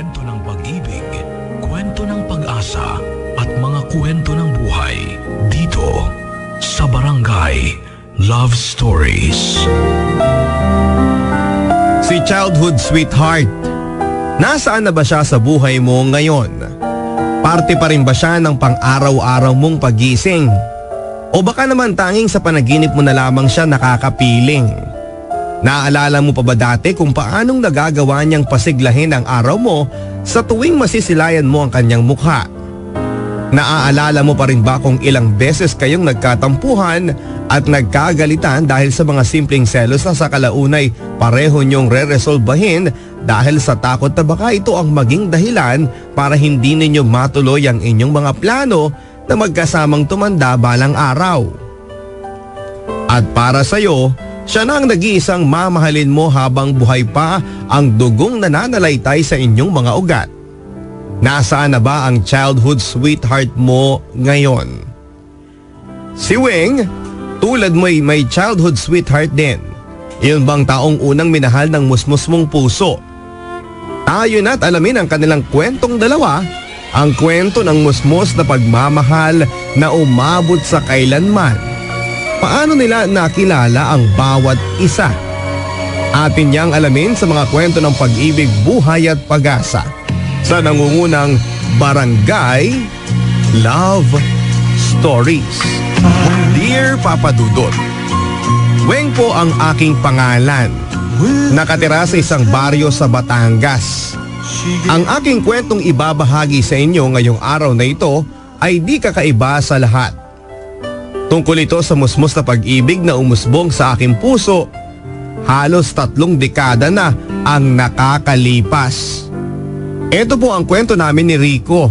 kwento ng pag-ibig, kwento ng pag-asa at mga kwento ng buhay dito sa Barangay Love Stories. Si childhood sweetheart, nasaan na ba siya sa buhay mo ngayon? Parte pa rin ba siya ng pang-araw-araw mong pagising? O baka naman tanging sa panaginip mo na lamang siya nakakapiling? Naaalala mo pa ba dati kung paanong nagagawa niyang pasiglahin ang araw mo sa tuwing masisilayan mo ang kanyang mukha? Naaalala mo pa rin ba kung ilang beses kayong nagkatampuhan at nagkagalitan dahil sa mga simpleng selos na sa kalaunay pareho niyong re-resolbahin dahil sa takot na baka ito ang maging dahilan para hindi ninyo matuloy ang inyong mga plano na magkasamang tumanda balang araw? At para sa'yo, siya na ang nag-iisang mamahalin mo habang buhay pa ang dugong nananalaytay sa inyong mga ugat. Nasaan na ba ang childhood sweetheart mo ngayon? Si Weng, tulad mo'y may childhood sweetheart din. Iyon bang taong unang minahal ng musmus mong puso? Tayo na't alamin ang kanilang kwentong dalawa, ang kwento ng musmus na pagmamahal na umabot sa kailanman. Paano nila nakilala ang bawat isa? Atin niyang alamin sa mga kwento ng pag-ibig, buhay at pag-asa sa nangungunang Barangay Love Stories. Dear Papa Dudut, Weng po ang aking pangalan. Nakatira sa isang baryo sa Batangas. Ang aking kwentong ibabahagi sa inyo ngayong araw na ito ay di kakaiba sa lahat. Tungkol ito sa musmus na pag-ibig na umusbong sa aking puso. Halos 3 dekada na ang nakakalipas. Ito po ang kwento namin ni Rico.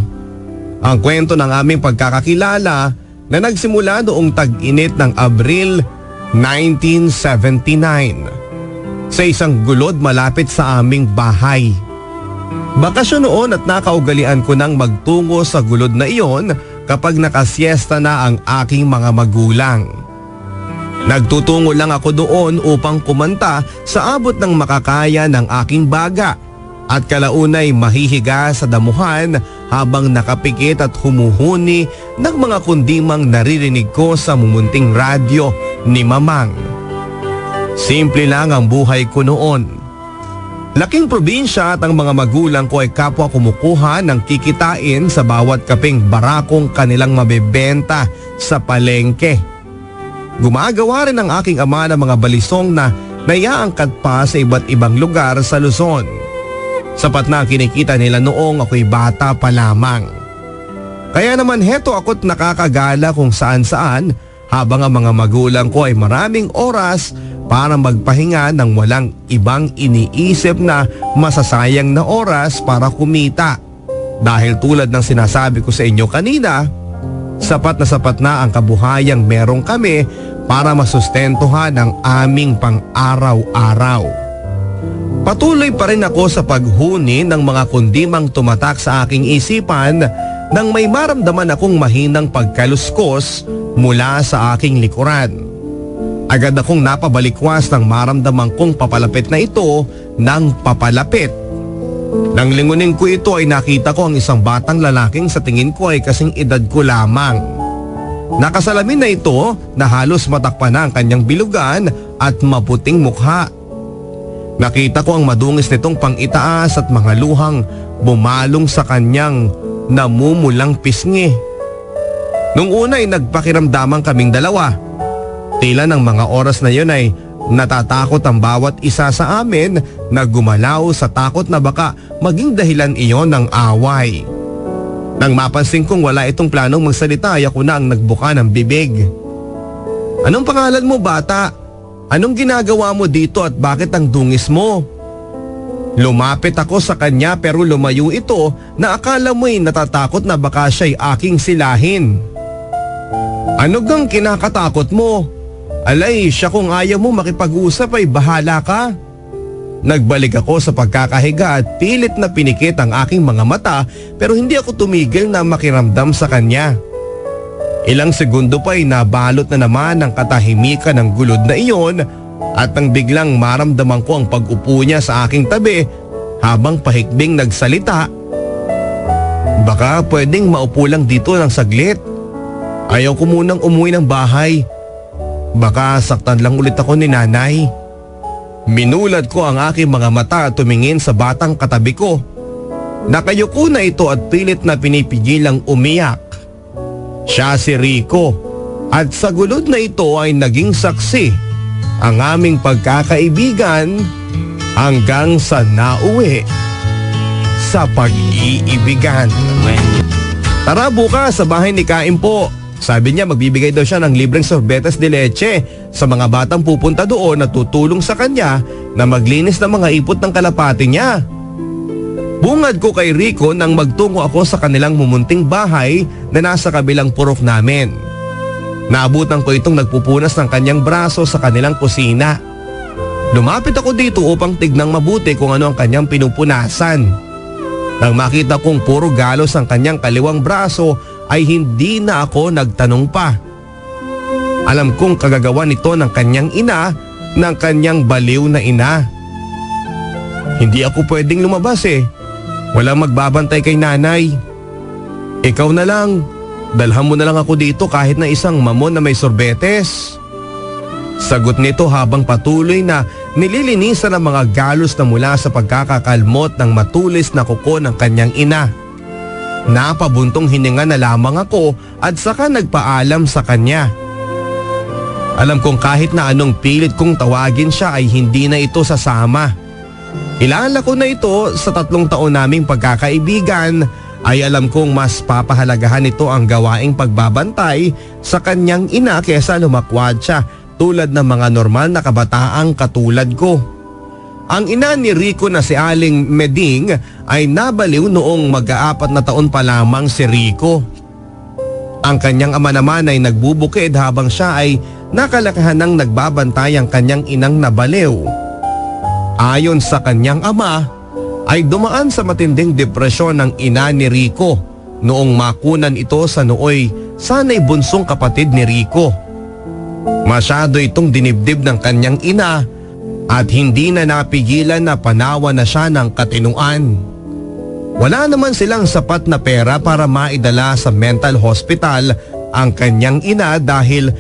Ang kwento ng aming pagkakakilala na nagsimula noong tag-init ng Abril 1979 sa isang gulod malapit sa aming bahay. Bakasyon noon at nakaugalian ko nang magtungo sa gulod na iyon kapag nakasiesta na ang aking mga magulang. Nagtutungo lang ako doon upang kumanta sa abot ng makakaya ng aking baga at kalaunay mahihiga sa damuhan habang nakapikit at humuhuni ng mga kundimang naririnig ko sa mumunting radyo ni Mamang. Simple lang ang buhay ko noon. Laking probinsya at ang mga magulang ko ay kapwa kumukuha ng kikitain sa bawat kaping barakong kanilang mabebenta sa palengke. Gumagawa rin ang aking ama ng mga balisong na naiaangkat pa sa iba't ibang lugar sa Luzon. Sapat na ang kinikita nila noong ako'y bata pa lamang. Kaya naman heto ako't nakakagala kung saan-saan habang ang mga magulang ko ay maraming oras para magpahinga ng walang ibang iniisip na masasayang na oras para kumita. Dahil tulad ng sinasabi ko sa inyo kanina, sapat na ang kabuhayang merong kami para masustentuhan ang aming pang-araw-araw. Patuloy pa rin ako sa paghuni ng mga kundimang tumatak sa aking isipan nang may maramdaman akong mahinang pagkaluskos mula sa aking likuran. Agad akong napabalikwas nang maramdaman kong papalapit na ito ng papalapit. Nang lingunin ko ito ay nakita ko ang isang batang lalaking sa tingin ko ay kasing edad ko lamang. Nakasalamin na ito na halos matakpan na ang kanyang bilugan at maputing mukha. Nakita ko ang madungis nitong pang-itaas at mga luhang bumalong sa kanyang namumulang pisngi. Nung una ay nagpakiramdaman kaming dalawa. Tila ng mga oras na yun ay natatakot ang bawat isa sa amin na gumalaw sa takot na baka maging dahilan iyon ng away. Nang mapansin kong wala itong planong magsalita ay ako na ang nagbuka ng bibig. Anong pangalan mo, bata? Anong ginagawa mo dito at bakit ang dungis mo? Lumapit ako sa kanya pero lumayo ito na akala mo'y natatakot na baka siya'y aking silahin. Ano gang kinakatakot mo? Alay, siya kung ayaw mo makipag-usap ay bahala ka. Nagbalik ako sa pagkakahiga at pilit na pinikit ang aking mga mata pero hindi ako tumigil na makiramdam sa kanya. Ilang segundo pa ay nabalot na naman ang katahimikan ng gulod na iyon at nang biglang maramdaman ko ang pag-upo niya sa aking tabi habang pahikbing nagsalita. Baka pwedeng maupo lang dito ng saglit. Ayaw ko munang umuwi ng bahay. Baka saktan lang ulit ako ni nanay. Minulat ko ang aking mga mata at tumingin sa batang katabi ko. Nakayuko na ito at pilit na pinipigilang umiyak. Siya si Rico at sa gulod na ito ay naging saksi ang aming pagkakaibigan hanggang sa nauwi sa pag-iibigan. Tara bukas sa bahay ni Kain po. Sabi niya magbibigay daw siya ng libreng sorbetes de leche sa mga batang pupunta doon at tutulong sa kanya na maglinis ng mga ipot ng kalapati niya. Bungad ko kay Rico nang magtungo ako sa kanilang mumunting bahay na nasa kabilang purok namin. Naabutan ko itong nagpupunas ng kanyang braso sa kanilang kusina. Lumapit ako dito upang tignang mabuti kung ano ang kanyang pinupunasan. Nang makita kong puro galos ang kanyang kaliwang braso ay hindi na ako nagtanong pa. Alam kong kagagawa nito ng kanyang ina ng kanyang baliw na ina. Hindi ako pwedeng lumabas Walang magbabantay kay nanay. Ikaw na lang. Dalhan mo na lang ako dito kahit na isang mamon na may sorbetes. Sagot nito habang patuloy na nililinisan ang mga galos na mula sa pagkakakalmot ng matulis na kuko ng kanyang ina. Napabuntong hininga na lamang ako at saka nagpaalam sa kanya. Alam kong kahit na anong pilit kong tawagin siya ay hindi na ito sasama. Ilala ko na ito sa 3 taon naming pagkakaibigan ay alam kong mas papahalagahan ito ang gawaing pagbabantay sa kanyang ina kesa lumakwad siya tulad ng mga normal na kabataang katulad ko. Ang ina ni Rico na si Aling Meding ay nabaliw noong mag-4 na taon pa lamang si Rico. Ang kanyang ama naman ay nagbubukid habang siya ay nakalakahan ng nagbabantay ang kanyang inang nabaliw. Ayon sa kanyang ama, ay dumaan sa matinding depresyon ng ina ni Rico noong makunan ito sa nooy sana'y bunsong kapatid ni Rico. Masyado itong dinibdib ng kanyang ina at hindi na napigilan na panawa na siya ng katinuan. Wala naman silang sapat na pera para maidala sa mental hospital ang kanyang ina dahil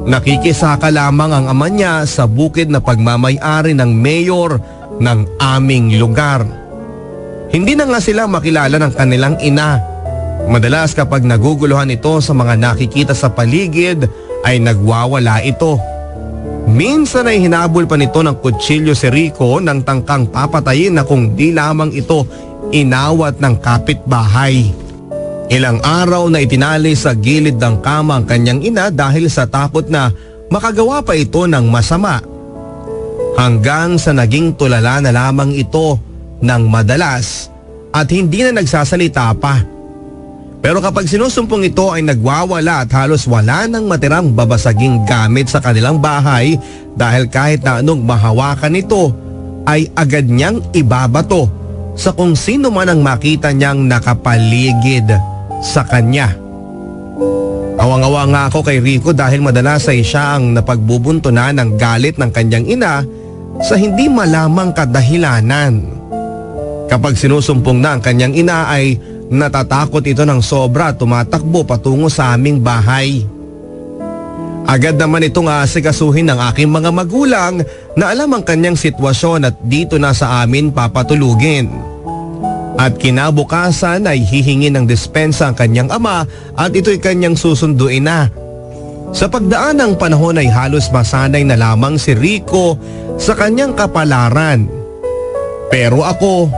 nakikisaka lamang ang ama niya sa bukid na pagmamay-ari ng mayor ng aming lugar. Hindi na nga sila makilala ng kanilang ina. Madalas kapag naguguluhan ito sa mga nakikita sa paligid ay nagwawala ito. Minsan ay hinabol pa nito ng kutsilyo si Rico nang tangkang papatayin na kung di lamang ito inawat ng kapitbahay. Ilang araw na itinali sa gilid ng kama ang kanyang ina dahil sa takot na makagawa pa ito ng masama. Hanggang sa naging tulala na lamang ito ng madalas at hindi na nagsasalita pa. Pero kapag sinusumpong ito ay nagwawala at halos wala nang matirang babasaging gamit sa kanilang bahay dahil kahit na anong mahawakan nito ay agad niyang ibabato sa kung sino man ang makita niyang nakapaligid sa kanya. Awang-awa nga ako kay Rico dahil madalas ay siya ang napagbubuntunan ng galit ng kanyang ina sa hindi malamang kadahilanan. Kapag sinusumpong na ang kanyang ina ay natatakot ito ng sobra at tumatakbo patungo sa aming bahay. Agad naman itong aasikasuhin ng aking mga magulang na alam ang kanyang sitwasyon at dito na sa amin papatulugin. At kinabukasan ay hihingi ng dispensa ang kanyang ama at ito'y kanyang susunduin na. Sa pagdaan ng panahon ay halos masanay na lamang si Rico sa kanyang kapalaran. Pero ako,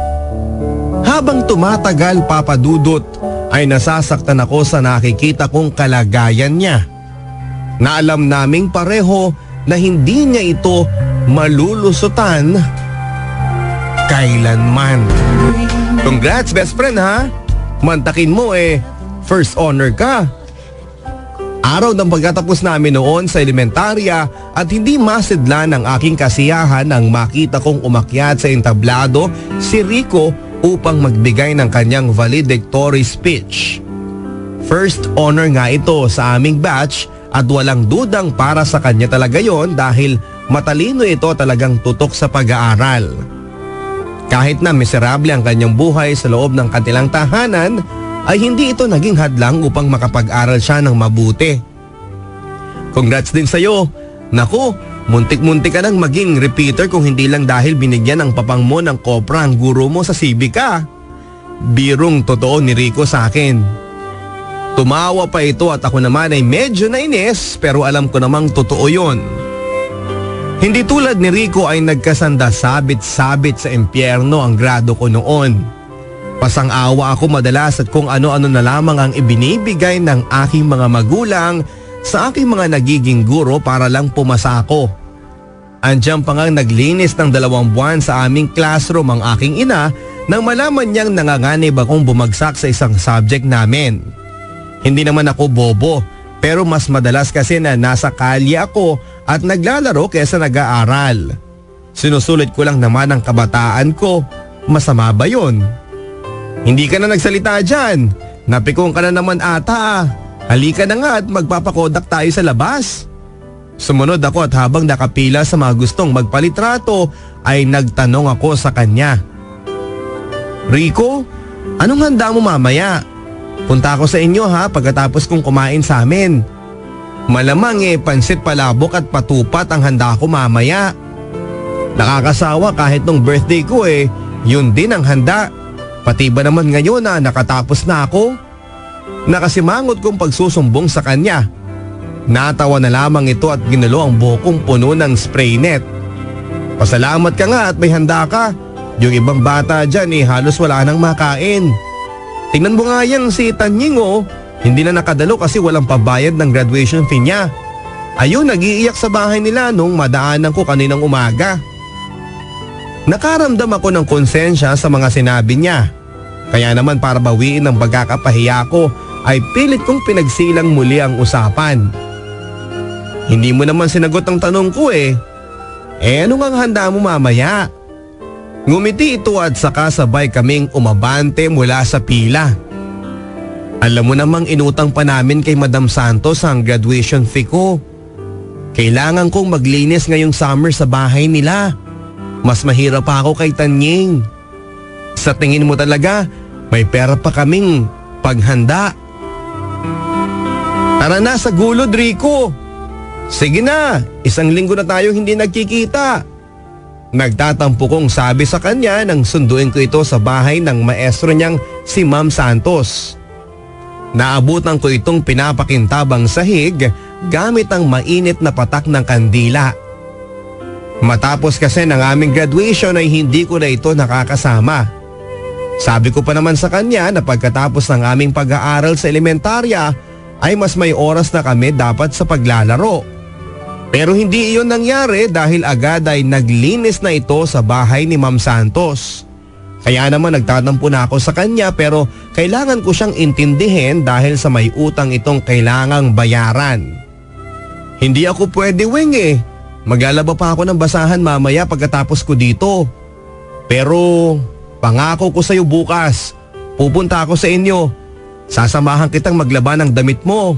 habang tumatagal papadudot ay nasasaktan ako sa nakikita kong kalagayan niya. Na alam naming pareho na hindi niya ito malulusutan kailanman. Congrats best friend ha! Mantakin mo first honor ka. Araw ng pagkatapos namin noon sa elementarya at hindi masidlan ng aking kasiyahan nang makita kong umakyat sa entablado si Rico upang magbigay ng kanyang valedictory speech. First honor nga ito sa aming batch at walang dudang para sa kanya talaga yon dahil matalino ito talagang tutok sa pag-aaral. Kahit na miserable ang kanyang buhay sa loob ng kanilang tahanan, ay hindi ito naging hadlang upang makapag-aral siya ng mabuti. Congrats din sa'yo. Naku, muntik-muntik ka nang maging repeater kung hindi lang dahil binigyan ng papang mo ng kopra ang guro mo sa Civica. Birong totoo ni Rico sa akin. Tumawa pa ito at ako naman ay medyo nainis pero alam ko namang totoo yon. Hindi tulad ni Rico ay nagkasanda sabit-sabit sa impyerno ang grado ko noon. Pasang-awa ako madalas at kung ano-ano na lamang ang ibinibigay ng aking mga magulang sa aking mga nagiging guro para lang pumasa ako. Andiyan pa nga naglinis ng 2 buwan sa aming classroom ang aking ina nang malaman niyang nanganganib akong bumagsak sa isang subject namin. Hindi naman ako bobo pero mas madalas kasi na nasa kalye ako at naglalaro kaysa nag-aaral. Sinusulit ko lang naman ang kabataan ko. Masama ba yun? Hindi ka na nagsalita dyan. Napikong ka na naman ata. Halika na nga at magpapakodak tayo sa labas. Sumunod ako at habang nakapila sa mga gustong magpalitrato ay nagtanong ako sa kanya. Rico, anong handa mo mamaya? Punta ako sa inyo ha pagkatapos kong kumain sa amin. Malamang pansit palabok at patupat ang handa ko mamaya. Nakakasawa kahit nung birthday ko yun din ang handa. Pati ba naman ngayon na nakatapos na ako? Nakasimangot kong pagsusumbong sa kanya. Natawa na lamang ito at ginalo ang buhok puno ng spray net. Pasalamat ka nga at may handa ka. Yung ibang bata dyan halos wala nang makain. Tingnan mo nga yang si Tanying hindi na nakadalo kasi walang pabayad ng graduation fee niya. Ayun, nag-iiyak sa bahay nila nung madaanan ko kaninang umaga. Nakaramdam ako ng konsensya sa mga sinabi niya. Kaya naman para bawiin ang pagkakapahiya ko ay pilit kong pinagsilang muli ang usapan. Hindi mo naman sinagot ang tanong ko ano ngang handa mo mamaya? Ngumiti ito at saka sabay kaming umabante mula sa pila. Alam mo namang inutang pa namin kay Madam Santos ang graduation fee ko. Kailangan kong maglinis ngayong summer sa bahay nila. Mas mahirap pa ako kay Tanying. Sa tingin mo talaga, may pera pa kaming paghanda. Tara na sa gulod, Rico. Sige na, 1 linggo na tayo hindi nagkikita. Nagtatampo kong sabi sa kanya nang sunduin ko ito sa bahay ng maestro niyang si Ma'am Santos. Naabutan ko itong pinapakintabang sahig gamit ang mainit na patak ng kandila. Matapos kasi ng aming graduation ay hindi ko na ito nakakasama. Sabi ko pa naman sa kanya na pagkatapos ng aming pag-aaral sa elementarya ay mas may oras na kami dapat sa paglalaro. Pero hindi iyon nangyari dahil agad ay naglinis na ito sa bahay ni Ma'am Santos. Kaya naman nagtatampo na ako sa kanya pero kailangan ko siyang intindihin dahil sa may utang itong kailangang bayaran. Hindi ako pwede maglalaba pa ako ng basahan mamaya pagkatapos ko dito. Pero pangako ko sa iyo bukas, pupunta ako sa inyo. Sasamahan kitang maglaba ng damit mo.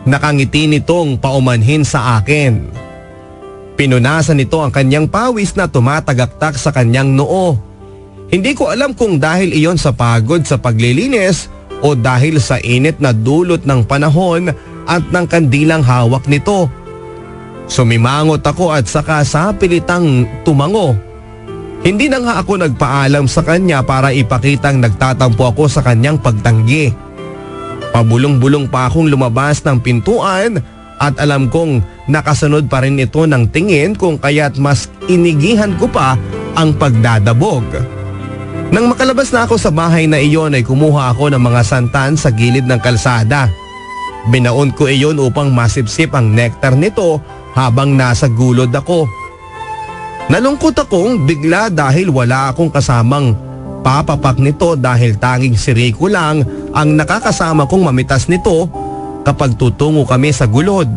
Nakangiti nitong paumanhin sa akin. Pinunasan nito ang kanyang pawis na tumatagaktak sa kanyang noo. Hindi ko alam kung dahil iyon sa pagod sa paglilinis o dahil sa init na dulot ng panahon at ng kandilang hawak nito. Sumimangot ako at saka sa pilitang tumango. Hindi na nga ako nagpaalam sa kanya para ipakitang nagtatampo ako sa kanyang pagtanggi. Pabulong-bulong pa akong lumabas ng pintuan at alam kong nakasunod pa rin ito ng tingin kung kaya't mas inigihan ko pa ang pagdadabog. Nang makalabas na ako sa bahay na iyon ay kumuha ako ng mga santan sa gilid ng kalsada. Binaon ko iyon upang masipsip ang nektar nito habang nasa gulod ako. Nalungkot akong bigla dahil wala akong kasamang papapak nito dahil tanging si Rico lang ang nakakasama kong mamitas nito kapag tutungo kami sa gulod.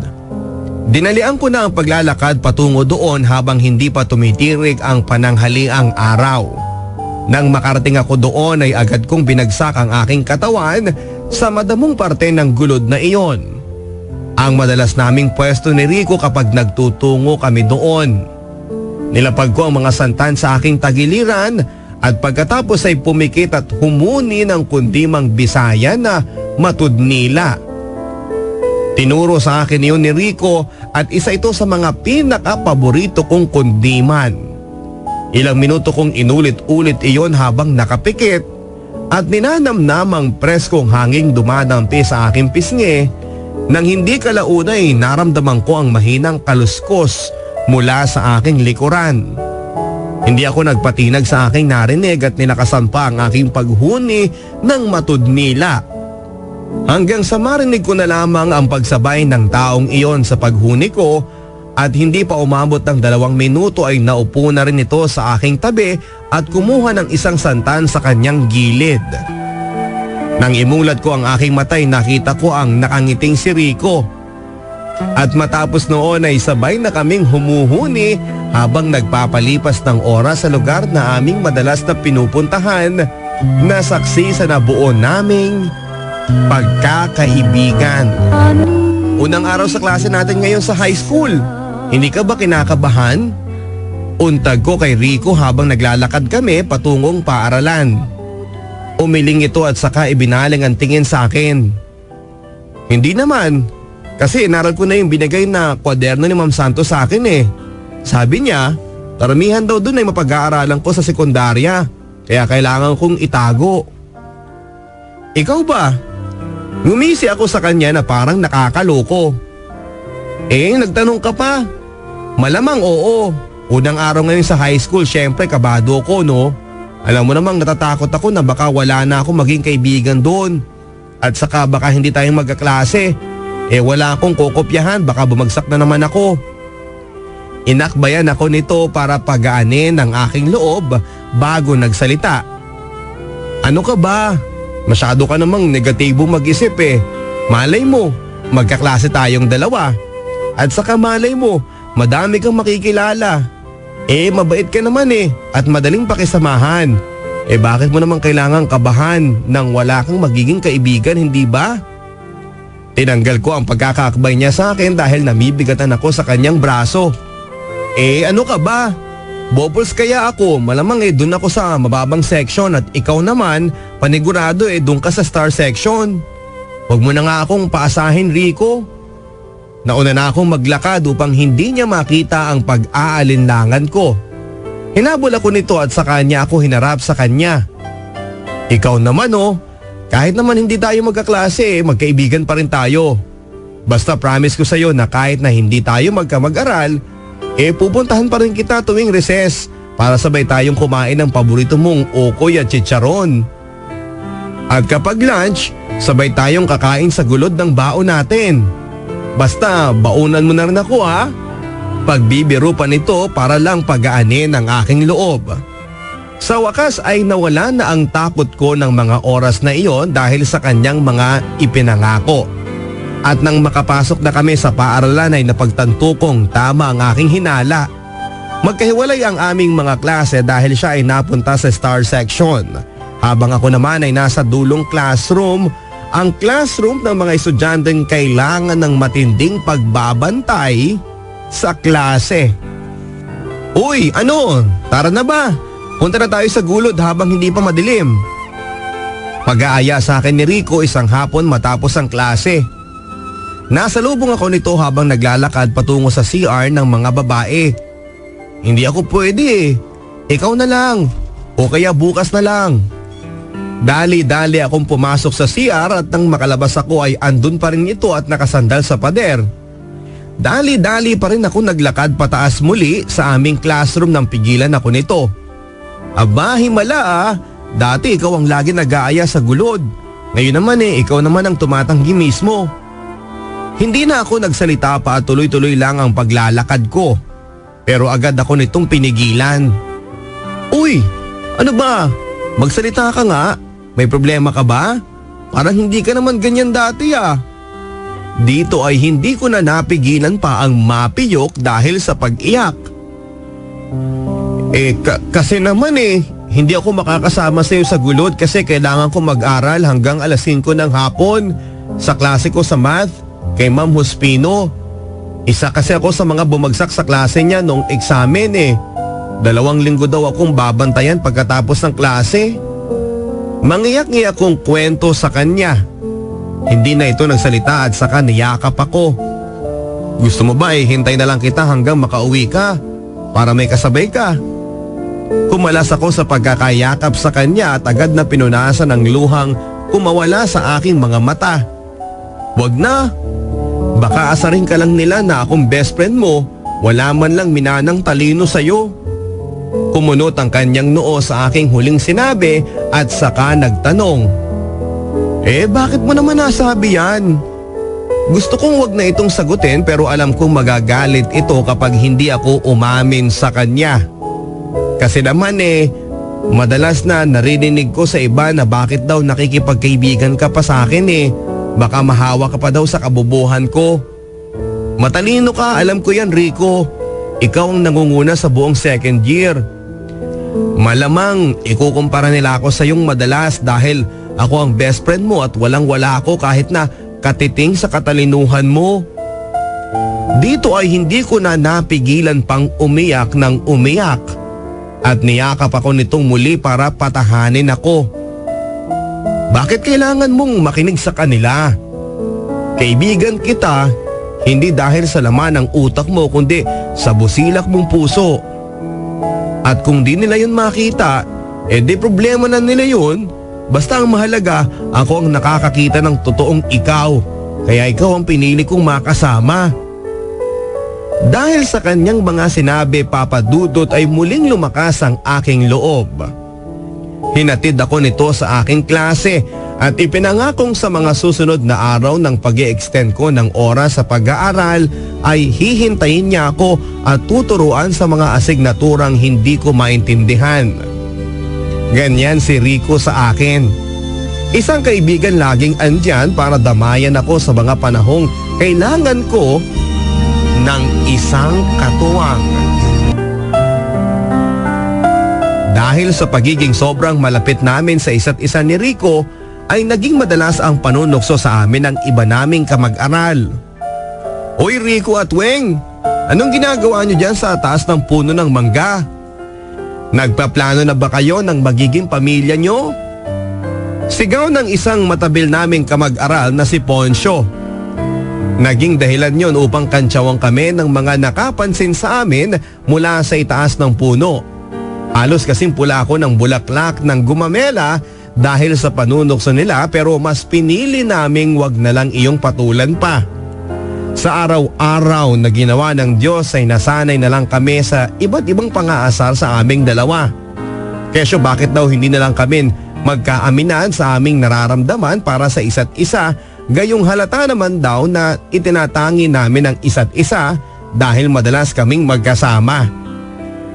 Dinalian ko na ang paglalakad patungo doon habang hindi pa tumitirik ang pananghaliang araw. Nang makarating ako doon ay agad kong binagsak ang aking katawan sa madamong parte ng gulod na iyon. Ang madalas naming pwesto ni Rico kapag nagtutungo kami doon. Nilapag ko ang mga santan sa aking tagiliran At pagkatapos ay pumikit at humuni ng kundimang Bisaya na matudnila. Tinuro sa akin yun ni Rico at isa ito sa mga pinaka-paborito kong kundiman. Ilang minuto kong inulit-ulit iyon habang nakapikit at ninanamnamang preskong hanging dumadampi sa aking pisngi nang hindi kalaunay naramdaman ko ang mahinang kaluskos mula sa aking likuran. Hindi ako nagpatinag sa aking narinig at nilakasan pa ang aking paghuni ng matudnila. Hanggang sa marinig ko na lamang ang pagsabay ng taong iyon sa paghuni ko at hindi pa umabot ng 2 minuto ay naupo na rin ito sa aking tabi at kumuha ng isang santan sa kanyang gilid. Nang imulat ko ang aking mata ay nakita ko ang nakangiting si Rico. At matapos noon ay sabay na kaming humuhuni habang nagpapalipas ng oras sa lugar na aming madalas na pinupuntahan na saksi sa nabuo naming pagkakaibigan. Unang araw sa klase natin ngayon sa high school. Hindi ka ba kinakabahan? Untag ko kay Rico habang naglalakad kami patungong paaralan. Umiling ito at saka ibinaling ang tingin sa akin. Hindi naman, kasi inaral ko na yung binigay na kwaderno ni Ma'am Santos sa akin eh. Sabi niya, karamihan daw dun ay mapag-aaralan ko sa sekundarya, kaya kailangan kong itago. Ikaw ba? Ngumisi ako sa kanya na parang nakakaloko. Nagtanong ka pa? Malamang oo. Unang araw ngayon sa high school, syempre kabado ko, no? Alam mo namang natatakot ako na baka wala na ako maging kaibigan doon. At saka baka hindi tayong magkaklase. Wala akong kokopyahan, baka bumagsak na naman ako. Inakbayan ako nito para pagaanin ang aking loob bago nagsalita. Ano ka ba? Masyado ka namang negatibo mag-isip eh. Malay mo, magkaklase tayong dalawa. At saka malay mo, madami kang makikilala. Mabait ka naman eh at madaling pakisamahan. Bakit mo naman kailangang kabahan nang wala kang magiging kaibigan, hindi ba? Tinanggal ko ang pagkakakbay niya sa akin dahil namibigatan ako sa kanyang braso. Ano ka ba? Bubbles kaya ako, malamang dun ako sa mababang section at ikaw naman, panigurado dun ka sa star section. Huwag mo na nga akong paasahin, Rico. Nauna na akong maglakad upang hindi niya makita ang pag-aalinlangan ko. Hinabol ako nito at sa kanya ako hinarap sa kanya. Ikaw naman kahit naman hindi tayo magkaklase, magkaibigan pa rin tayo. Basta promise ko sa iyo na kahit na hindi tayo magkamag-aral, pupuntahan pa rin kita tuwing recess para sabay tayong kumain ng paborito mong okoy at chicharon. At kapag lunch, sabay tayong kakain sa gulod ng baon natin. Basta baunan mo na rin ako ha. Pagbibiro pa nito para lang pagaanin ang aking loob. Sa wakas ay nawala na ang takot ko ng mga oras na iyon dahil sa kanyang mga ipinangako. At nang makapasok na kami sa paaralan ay napagtanto kong tama ang aking hinala. Magkahiwalay ang aming mga klase dahil siya ay napunta sa star section. Habang ako naman ay nasa dulong classroom, ang classroom ng mga estudyanteng kailangan ng matinding pagbabantay sa klase. Uy, ano? Tara na ba? Punta na tayo sa gulod habang hindi pa madilim. Pag-aaya sa akin ni Rico isang hapon matapos ang klase. Nasalubong ako nito habang naglalakad patungo sa CR ng mga babae. Hindi ako pwede Ikaw na lang. O kaya bukas na lang. Dali-dali akong pumasok sa CR at nang makalabas ako ay andun pa rin ito at nakasandal sa pader. Dali-dali pa rin ako naglakad pataas muli sa aming classroom nang pigilan ako nito. Aba, himala Dati ikaw ang lagi nag-aaya sa gulod. Ngayon naman ikaw naman ang tumatanggi mismo. Hindi na ako nagsalita pa at tuloy-tuloy lang ang paglalakad ko. Pero agad ako nitong pinigilan. Uy, ano ba? Magsalita ka nga. May problema ka ba? Parang hindi ka naman ganyan dati Dito ay hindi ko na napigilan pa ang mapiyok dahil sa pag-iyak. Kasi naman hindi ako makakasama sa iyo sa gulod kasi kailangan ko mag-aral hanggang alas 5 ng hapon sa klase ko sa math kay Ma'am Hospino. Isa kasi ako sa mga bumagsak sa klase niya nung eksamen 2 linggo daw akong babantayan pagkatapos ng klase. Mangiyak-ngiyak kong kwento sa kanya. Hindi na ito nagsalita at saka niyakap ako. Gusto mo ba hintay na lang kita hanggang makauwi ka para may kasabay ka? Kumalas ako sa pagkakayakap sa kanya at agad na pinunasan ang luhang kumawala sa aking mga mata. Wag na. Baka asarin ka lang nila na akong best friend mo. Wala man lang minanang talino sa'yo. Kumunot ang kanyang noo sa aking huling sinabi at saka nagtanong. Bakit mo naman nasabi yan? Gusto kong wag na itong sagutin pero alam kong magagalit ito kapag hindi ako umamin sa kanya. Kasi naman madalas na naririnig ko sa iba na bakit daw nakikipagkaibigan ka pa sa akin Baka mahawa ka pa daw sa kabobohan ko. Matalino ka, alam ko yan Rico. Ikaw ang nangunguna sa buong second year. Malamang ikukumpara nila ako sa iyong madalas dahil ako ang best friend mo at walang-wala ako kahit na katiting sa katalinuhan mo. Dito ay hindi ko na napigilan pang umiyak ng umiyak. At niyakap ako nitong muli para patahanin ako. Bakit kailangan mong makinig sa kanila? Kaibigan kita, hindi dahil sa laman ng utak mo kundi sa busilak mong puso. At kung di nila yun makita, di problema na nila yun. Basta ang mahalaga, ako ang nakakakita ng totoong ikaw. Kaya ikaw ang pinili kong makasama. Dahil sa kanyang mga sinabi, Papa Dudut, ay muling lumakas ang aking loob. Hinatid ako nito sa aking klase at ipinangakong sa mga susunod na araw ng pag-i-extend ko ng oras sa pag-aaral ay hihintayin niya ako at tuturuan sa mga asignaturang hindi ko maintindihan. Ganyan si Rico sa akin. Isang kaibigan laging andyan para damayan ako sa mga panahong kailangan ko ng isang katuwang. Dahil sa pagiging sobrang malapit namin sa isa't isa ni Rico, ay naging madalas ang panunukso sa amin ng iba naming kamag-aral. Hoy Rico at Weng, anong ginagawa niyo dyan sa taas ng puno ng mangga? Nagpaplano na ba kayo ng magiging pamilya niyo? Sigaw ng isang matabil naming kamag-aral na si Poncio. Naging dahilan yon upang kantsawang kami ng mga nakapansin sa amin mula sa itaas ng puno. Halos kasing pula ako ng bulaklak ng gumamela dahil sa panunukso nila pero mas pinili naming wag na lang iyong patulan pa. Sa araw-araw na ginawa ng Diyos ay nasanay na lang kami sa iba't ibang pang-aasar sa aming dalawa. Kesyo bakit daw hindi na lang kami magkaaminan sa aming nararamdaman para sa isa't isa? Gayong halata naman daw na itinatangi namin ang isa't isa dahil madalas kaming magkasama.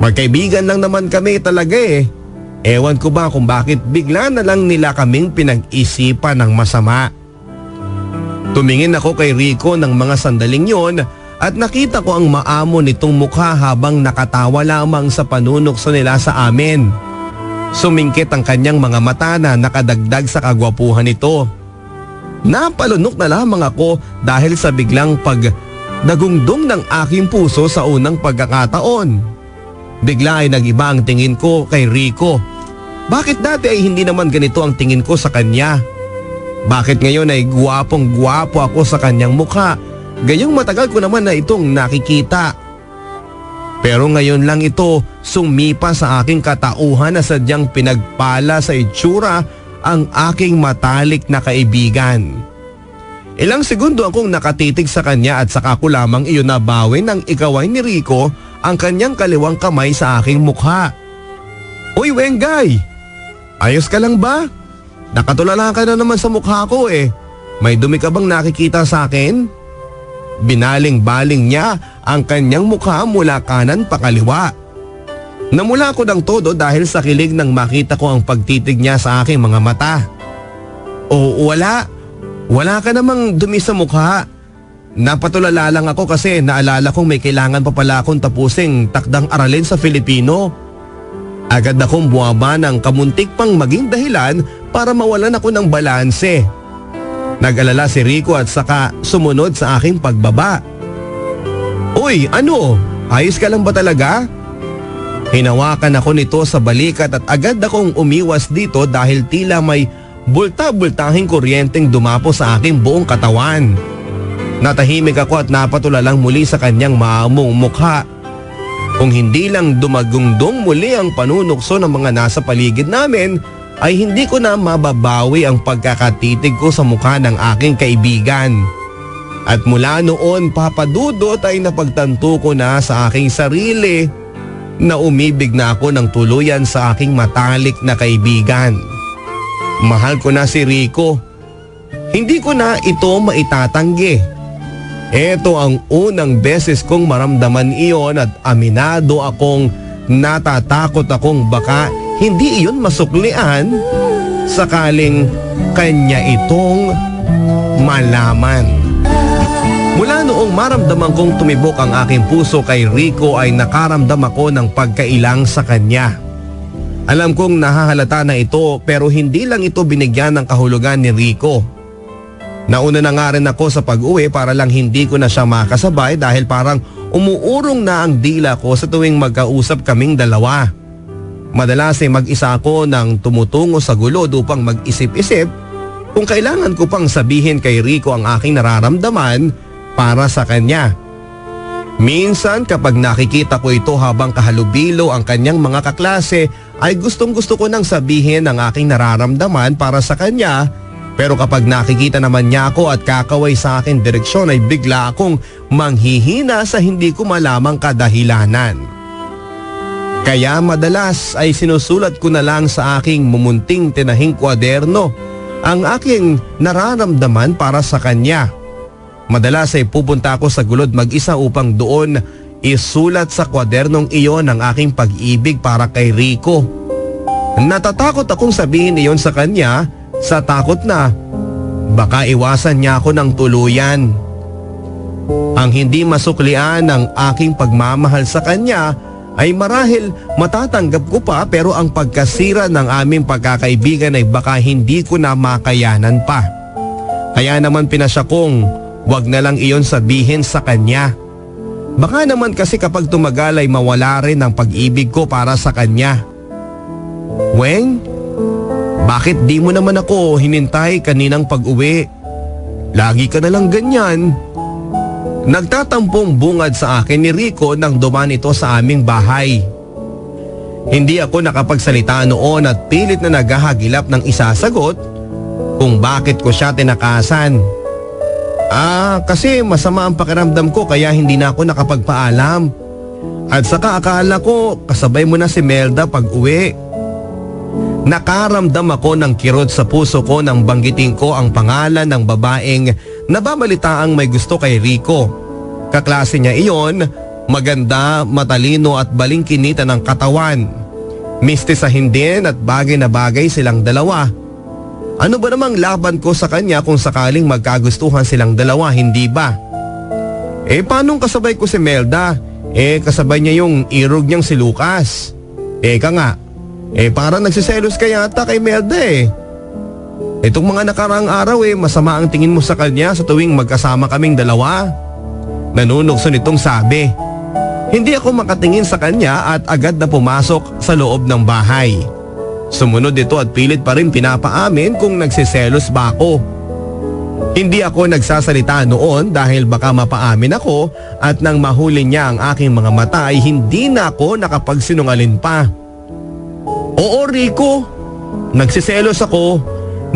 Magkaibigan lang naman kami talaga Ewan ko ba kung bakit bigla na lang nila kaming pinag-isipan ng masama. Tumingin ako kay Rico ng mga sandaling yon at nakita ko ang maamo nitong mukha habang nakatawa lamang sa panunukso nila sa amin. Sumingkit ang kanyang mga mata na nakadagdag sa kagwapuhan nito. Napalunok na lamang ako dahil sa biglang nagungdong ng aking puso sa unang pagkakataon. Bigla ay nag-iba ang tingin ko kay Rico. Bakit dati ay hindi naman ganito ang tingin ko sa kanya? Bakit ngayon ay guwapong-guwapo ako sa kanyang mukha? Gayong matagal ko naman na itong nakikita. Pero ngayon lang ito sumipa sa aking katauhan na sadyang pinagpala sa itsura ang aking matalik na kaibigan. Ilang segundo akong nakatitig sa kanya at saka ko lamang iyon nabawin ng ikaway ni Rico ang kanyang kaliwang kamay sa aking mukha. Uy Wengay! Ayos ka lang ba? Nakatulala ka na naman sa mukha ko May dumi ka bang nakikita sa akin? Binaling-baling niya ang kanyang mukha mula kanan pa kaliwa. Namula ko ng todo dahil sa kilig nang makita ko ang pagtitig niya sa aking mga mata. Wala. Wala ka namang dumi sa mukha. Napatulala lang ako kasi naalala kong may kailangan pa pala akong tapusing takdang aralin sa Filipino. Agad akong buwaba ng kamuntik pang maging dahilan para mawalan ako ng balanse. Nag-alala si Rico at saka sumunod sa aking pagbaba. Uy, ano? Ayos ka lang ba talaga? Hinawakan ako nito sa balikat at agad akong umiwas dito dahil tila may bulta-bultahing kuryenteng dumapo sa aking buong katawan. Natahimik ako at napatulalang muli sa kanyang maamong mukha. Kung hindi lang dumagungdong muli ang panunukso ng mga nasa paligid namin, ay hindi ko na mababawi ang pagkakatitig ko sa mukha ng aking kaibigan. At mula noon, papadudot ay napagtanto ko na sa aking sarili na umibig na ako ng tuluyan sa aking matalik na kaibigan. Mahal ko na si Rico. Hindi ko na ito maitatanggi. Ito ang unang beses kong maramdaman iyon at aminado akong natatakot akong baka hindi iyon masuklian sakaling kanya itong malaman. Mula noong maramdaman kong tumibok ang aking puso kay Rico ay nakaramdam ako ng pagkailang sa kanya. Alam kong nahahalata na ito pero hindi lang ito binigyan ng kahulugan ni Rico. Nauna na nga rin ako sa pag-uwi para lang hindi ko na siya makasabay dahil parang umuurong na ang dila ko sa tuwing magkausap kaming dalawa. Madalas ay mag-isa ako nang tumutungo sa gulod upang mag-isip-isip kung kailangan ko pang sabihin kay Rico ang aking nararamdaman para sa kanya. Minsan kapag nakikita ko ito habang kahalubilo ang kanyang mga kaklase ay gustong-gusto ko nang sabihin ang aking nararamdaman para sa kanya. Pero kapag nakikita naman niya ako at kakaway sa akin direksyon ay bigla akong manghihina sa hindi ko malamang kadahilanan. Kaya madalas ay sinusulat ko na lang sa aking mumunting tinahing kwaderno ang aking nararamdaman para sa kanya. Madalas ay pupunta ako sa gulod mag-isa upang doon isulat sa kwadernong iyon ang aking pag-ibig para kay Rico. Natatakot akong sabihin iyon sa kanya sa takot na baka iwasan niya ako ng tuluyan. Ang hindi masuklian ng aking pagmamahal sa kanya ay marahil matatanggap ko pa pero ang pagkasira ng aming pagkakaibigan ay baka hindi ko na makayanan pa. Kaya naman pinasya kong wag na lang iyon sabihin sa kanya. Baka naman kasi kapag tumagal ay mawala rin ang pag-ibig ko para sa kanya. Weng, bakit di mo naman ako hinintay kaninang pag-uwi? Lagi ka na lang ganyan. Nagtatampong bungad sa akin ni Rico nang dumaan ito sa aming bahay. Hindi ako nakapagsalita noon at pilit na naghahagilap ng isasagot kung bakit ko siya tinakasan. Kasi masama ang pakiramdam ko kaya hindi na ako nakapagpaalam. At saka akala ko kasabay mo na si Melda pag-uwi. Nakaramdam ako ng kirot sa puso ko nang banggitin ko ang pangalan ng babaeng nababalitaang may gusto kay Rico. Kaklase niya iyon, maganda, matalino at balingkinita ng katawan. Mistisahin din at bagay na bagay silang dalawa. Ano ba namang laban ko sa kanya kung sakaling magkagustuhan silang dalawa, hindi ba? Paanong kasabay ko si Melda? Kasabay niya yung irog niyang si Lucas. Eka nga. Parang nagsiselos ka yata kay Melda Itong mga nakaraang araw masama ang tingin mo sa kanya sa tuwing magkasama kaming dalawa. Nanunukso nitong sabi. Hindi ako makatingin sa kanya at agad na pumasok sa loob ng bahay. Sumunod ito at pilit pa rin pinapaamin kung nagsiselos ba ako. Hindi ako nagsasalita noon dahil baka mapaamin ako at nang mahuli niya ang aking mga mata ay hindi na ako nakapagsinungaling pa. Oo, Rico, nagsiselos ako.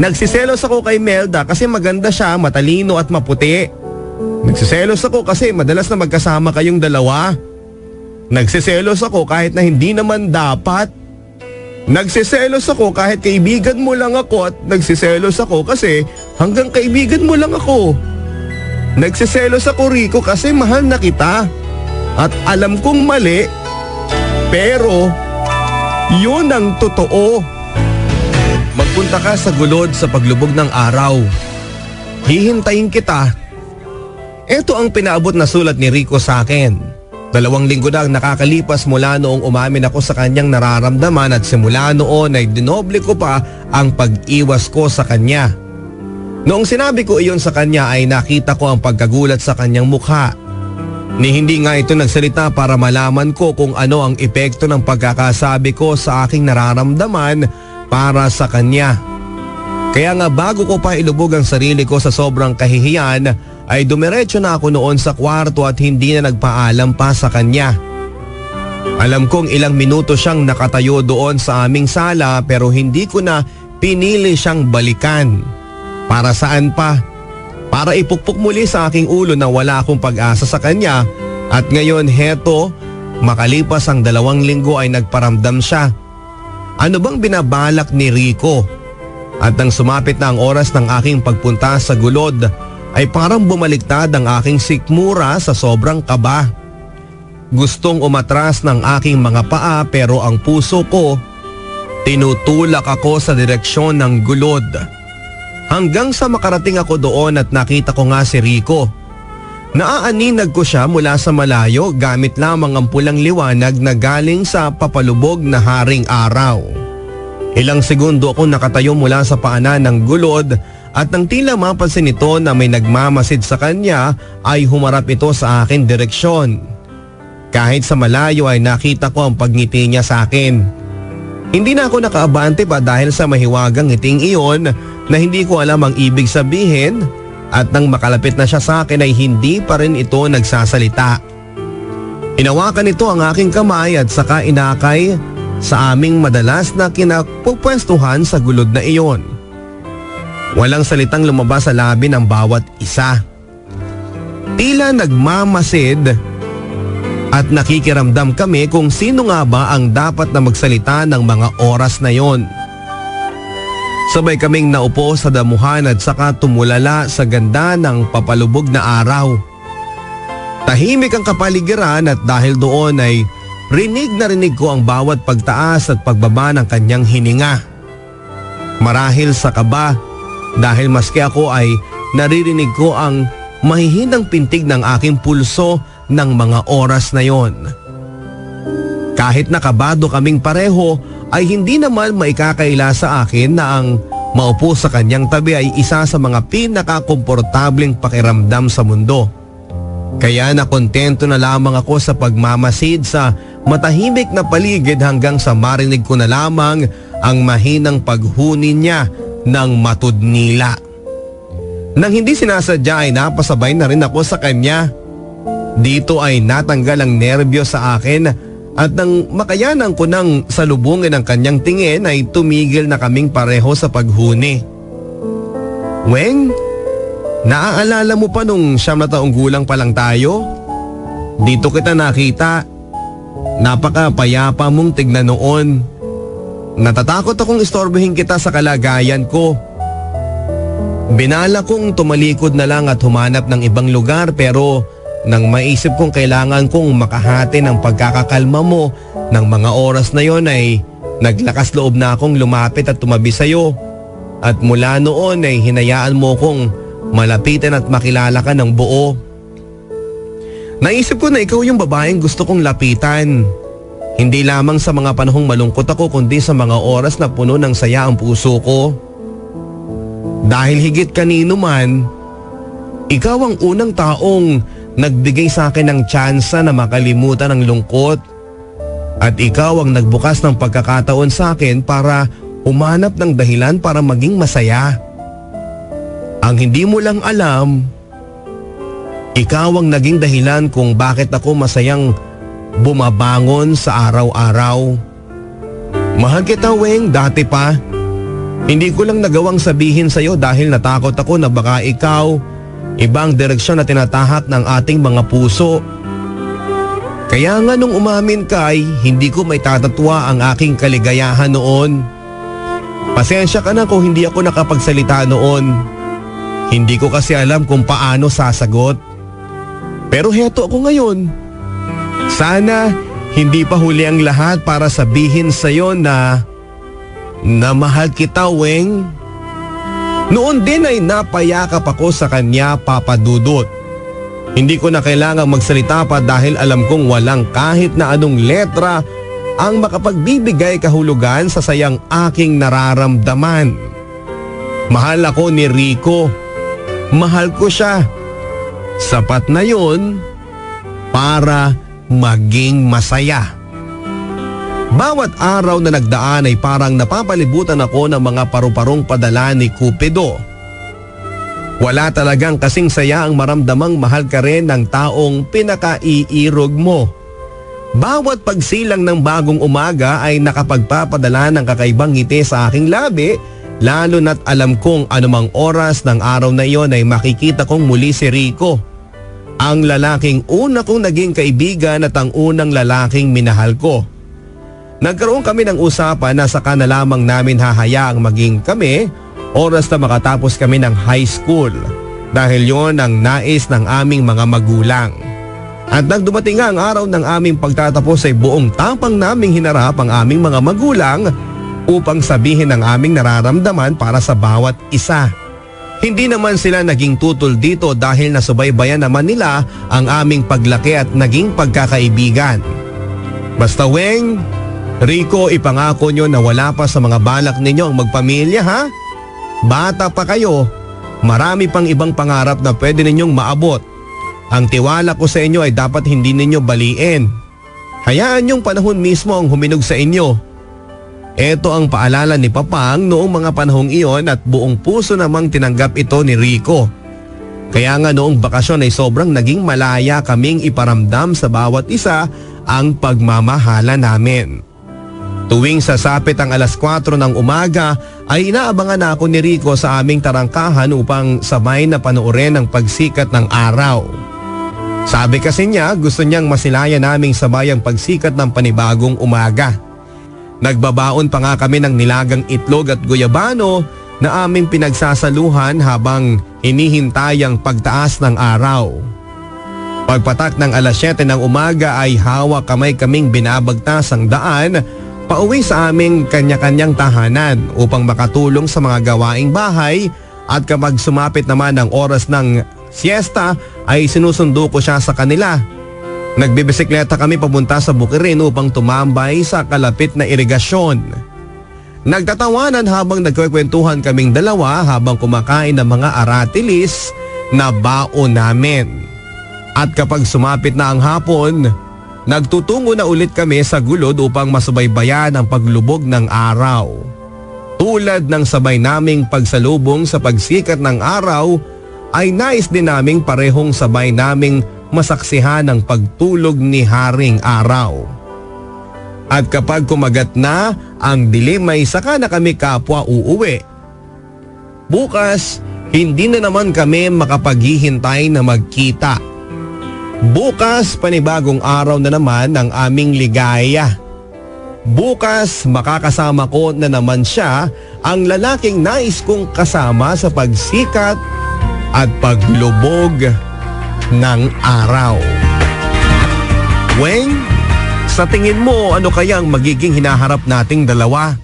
Nagsiselos ako kay Melda kasi maganda siya, matalino at maputi. Nagsiselos ako kasi madalas na magkasama kayong dalawa. Nagsiselos ako kahit na hindi naman dapat. Nagsiselos ako kahit kaibigan mo lang ako at nagsiselos ako kasi hanggang kaibigan mo lang ako. Nagsiselos ako, Rico, kasi mahal na kita. At alam kong mali, pero yun ang totoo. Magpunta ka sa gulod sa paglubog ng araw. Hihintayin kita. Ito ang pinaabot na sulat ni Rico sa akin. 2 linggo na ang nakakalipas mula noong umamin ako sa kanyang nararamdaman at simula noon ay dinoble ko pa ang pag-iwas ko sa kanya. Noong sinabi ko iyon sa kanya ay nakita ko ang pagkagulat sa kanyang mukha. Ni hindi nga ito nagsalita para malaman ko kung ano ang epekto ng pagkakasabi ko sa aking nararamdaman para sa kanya. Kaya nga bago ko pa ilubog ang sarili ko sa sobrang kahihiyan ay dumiretso na ako noon sa kwarto at hindi na nagpaalam pa sa kanya. Alam kong ilang minuto siyang nakatayo doon sa aming sala pero hindi ko na pinili siyang balikan. Para saan pa? Para ipukpok muli sa aking ulo na wala akong pag-asa sa kanya at ngayon heto, makalipas ang 2 linggo ay nagparamdam siya. Ano bang binabalak ni Rico? At nang sumapit na ang oras ng aking pagpunta sa gulod ay parang bumaliktad ang aking sikmura sa sobrang kaba. Gustong umatras ng aking mga paa pero ang puso ko tinutulak ako sa direksyon ng gulod. Hanggang sa makarating ako doon at nakita ko nga si Rico. Naaaninag ko siya mula sa malayo gamit lamang ang pulang liwanag na galing sa papalubog na haring araw. Ilang segundo ako nakatayo mula sa paanan ng gulod at nang tila mapansin nito na may nagmamasid sa kanya ay humarap ito sa akin direksyon. Kahit sa malayo ay nakita ko ang pagngiti niya sa akin. Hindi na ako nakaabante pa dahil sa mahiwagang ngiting iyon na hindi ko alam ang ibig sabihin at nang makalapit na siya sa akin ay hindi pa rin ito nagsasalita. Inawakan nito ang aking kamay at saka inakay sa aming madalas na kinapupwestuhan sa gulod na iyon. Walang salitang lumabas sa labi ng bawat isa. Tila nagmamasid at nakikiramdam kami kung sino nga ba ang dapat na magsalita ng mga oras na yon. Sabay kaming naupo sa damuhan at saka tumulala sa ganda ng papalubog na araw. Tahimik ang kapaligiran at dahil doon ay rinig na rinig ko ang bawat pagtaas at pagbaba ng kanyang hininga. Marahil sa kaba dahil maski ako ay naririnig ko ang mahihinang pintig ng aking pulso ng mga oras na yon. Kahit nakabado kaming pareho ay hindi naman maikakaila sa akin na ang maupo sa kanyang tabi ay isa sa mga pinakakomportableng pakiramdam sa mundo. Kaya nakontento na lamang ako sa pagmamasid sa matahimik na paligid hanggang sa marinig ko na lamang ang mahinang paghuni niya ng matudnila. Nang hindi sinasadya ay napasabay na rin ako sa kanya. Dito ay natanggal ang nerbyo sa akin at nang makayanan ko nang salubungin ang kanyang tingin ay tumigil na kaming pareho sa paghuni. Weng, naaalala mo pa nung 9 taong gulang pa lang tayo? Dito kita nakita. Napakapayapa mong tignan noon. Natatakot akong istorbohin kita sa kalagayan ko. Binala kong tumalikod na lang at humanap ng ibang lugar pero nang maisip kong kailangan kong makahati ng pagkakakalma mo ng mga oras na yon ay naglakas loob na akong lumapit at tumabi sa iyo. At mula noon ay hinayaan mo kong malapitan at makilala ka ng buo. Naisip ko na ikaw yung babaeng gusto kong lapitan. Hindi lamang sa mga panahong malungkot ako kundi sa mga oras na puno ng saya ang puso ko. Dahil higit kanino man, ikaw ang unang taong nagbigay sa akin ng tsansa na makalimutan ang lungkot. At ikaw ang nagbukas ng pagkakataon sa akin para humanap ng dahilan para maging masaya. Ang hindi mo lang alam, ikaw ang naging dahilan kung bakit ako masayang bumabangon sa araw-araw. Mahal kita, Weng, dati pa. Hindi ko lang nagawang sabihin sa'yo dahil natakot ako na baka ikaw ibang direksyon na tinatahak ng ating mga puso. Kaya nga nung umamin ka ay hindi ko may tatatwa ang aking kaligayahan noon. Pasensya ka na kung hindi ako nakapagsalita noon. Hindi ko kasi alam kung paano sasagot. Pero heto ako ngayon. Sana hindi pa huli ang lahat para sabihin sa'yo na mahal kita, Weng. Noon din ay napayakap ako sa kanya, Papa Dudut. Hindi ko na kailangang magsalita pa dahil alam kong walang kahit na anong letra ang makapagbibigay kahulugan sa sayang aking nararamdaman. Mahal ako ni Rico. Mahal ko siya. Sapat na yun para maging masaya. Bawat araw na nagdaan ay parang napapalibutan ako ng mga paru-parong padala ni Cupido. Wala talagang kasing saya ang maramdamang mahal ka rin ng taong pinakaiirog mo. Bawat pagsilang ng bagong umaga ay nakapagpapadala ng kakaibang ngiti sa aking labi, lalo na't alam kong anumang oras ng araw na iyon ay makikita kong muli si Rico. Ang lalaking una kong naging kaibigan at ang unang lalaking minahal ko. Nagkaroon kami ng usapan na saka na lamang namin hahayaang maging kami oras na makatapos kami ng high school dahil yon ang nais ng aming mga magulang. At nang dumating nga ang araw ng aming pagtatapos ay buong tapang naming hinarap ang aming mga magulang upang sabihin ang aming nararamdaman para sa bawat isa. Hindi naman sila naging tutol dito dahil nasubaybayan naman nila ang aming paglaki at naging pagkakaibigan. Basta Weng, Rico, ipangako nyo na wala pa sa mga balak ninyo ang magpamilya, ha? Bata pa kayo, marami pang ibang pangarap na pwede ninyong maabot. Ang tiwala ko sa inyo ay dapat hindi ninyo baliin. Hayaan yung panahon mismo ang huminog sa inyo. Ito ang paalala ni Papang noong mga panahong iyon at buong puso namang tinanggap ito ni Rico. Kaya nga noong bakasyon ay sobrang naging malaya kaming iparamdam sa bawat isa ang pagmamahala namin. Tuwing sasapit ang alas 4 ng umaga ay inaabangan na ako ni Rico sa aming tarangkahan upang sabay na panoorin ang pagsikat ng araw. Sabi kasi niya gusto niyang masilayan naming sabay ang pagsikat ng panibagong umaga. Nagbabaon pa nga kami ng nilagang itlog at guyabano na aming pinagsasaluhan habang hinihintay ang pagtaas ng araw. Pagpatak ng alas 7 ng umaga ay hawak kamay kaming binabagtas ang daan pauwi sa aming kanya-kanyang tahanan upang makatulong sa mga gawaing bahay at kapag sumapit naman ang oras ng siesta ay sinusundo ko siya sa kanila. Nagbibisikleta kami papunta sa Bukirin upang tumambay sa kalapit na irigasyon. Nagtatawanan habang nagkwekwentuhan kaming dalawa habang kumakain ng mga aratilis na baon namin. At kapag sumapit na ang hapon, nagtutungo na ulit kami sa gulod upang masubaybayan ang paglubog ng araw. Tulad ng sabay naming pagsalubong sa pagsikat ng araw, ay nais din naming parehong sabay naming masaksihan ang pagtulog ni Haring Araw. At kapag kumagat na ang dilim ay saka na kami kapwa uuwi. Bukas, hindi na naman kami makapaghihintay na magkita. Bukas, panibagong araw na naman ang aming ligaya. Bukas, makakasama ko na naman siya, ang lalaking nais kong kasama sa pagsikat at paglubog ng araw. Weng, sa tingin mo ano kaya ang magiging hinaharap nating dalawa?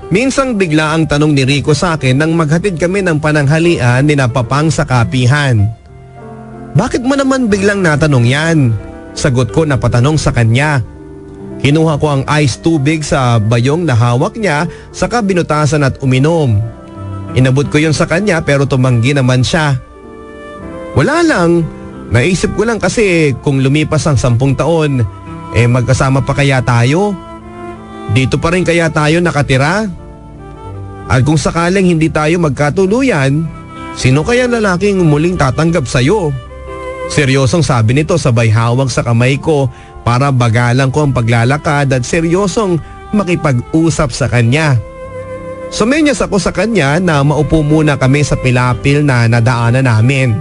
Minsang bigla ang tanong ni Rico sa akin nang maghatid kami ng pananghalian ni Papang sa kapihan. Bakit mo naman biglang natanong yan? Sagot ko na patanong sa kanya. Kinuha ko ang ice tubig sa bayong na hawak niya saka binutasan at uminom. Inabot ko yun sa kanya pero tumanggi naman siya. Wala lang, naisip ko lang kasi kung lumipas ang 10 taon, magkasama pa kaya tayo? Dito pa rin kaya tayo nakatira? At kung sakaling hindi tayo magkatuluyan, sino kaya lalaking muling tatanggap sa'yo? Seryosong sabi nito sabay hawak sa kamay ko para bagalan ko ang paglalakad at seryosong makipag-usap sa kanya. Sumenyas ako sa kanya na maupo muna kami sa pilapil na nadaanan namin.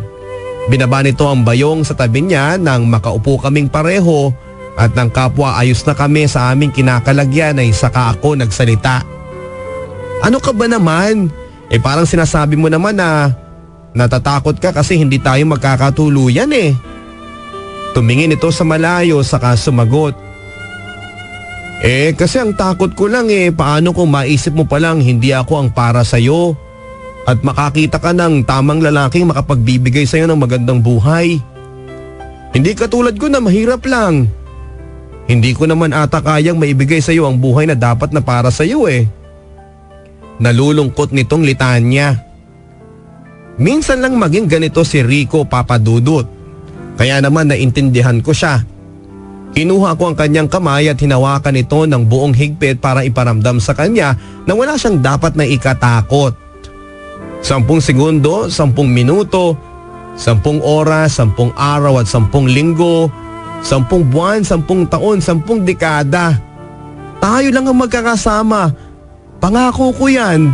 Binaba nito ang bayong sa tabi niya nang makaupo kaming pareho at nang kapwa ayos na kami sa aming kinakalagyan ay saka ako nagsalita. Ano ka ba naman? Parang sinasabi mo naman na natatakot ka kasi hindi tayo magkakatuluyan eh. Tumingin ito sa malayo saka sumagot. Kasi ang takot ko lang paano kung maisip mo palang hindi ako ang para sa'yo at makakita ka ng tamang lalaking makapagbibigay sa'yo ng magandang buhay. Hindi katulad ko na mahirap lang. Hindi ko naman ata kayang maibigay sa'yo ang buhay na dapat na para sa'yo eh. Nalulungkot nitong litanya. Minsan lang maging ganito si Rico, Papa Dudut. Kaya naman naintindihan ko siya. Kinuha ko ang kanyang kamay at hinawakan ito ng buong higpit para iparamdam sa kanya na wala siyang dapat na ikatakot. 10 segundo, 10 minuto, 10 oras, 10 araw at 10 linggo, 10 buwan, 10 taon, 10 dekada. Tayo lang ang magkakasama. Pangako ko yan.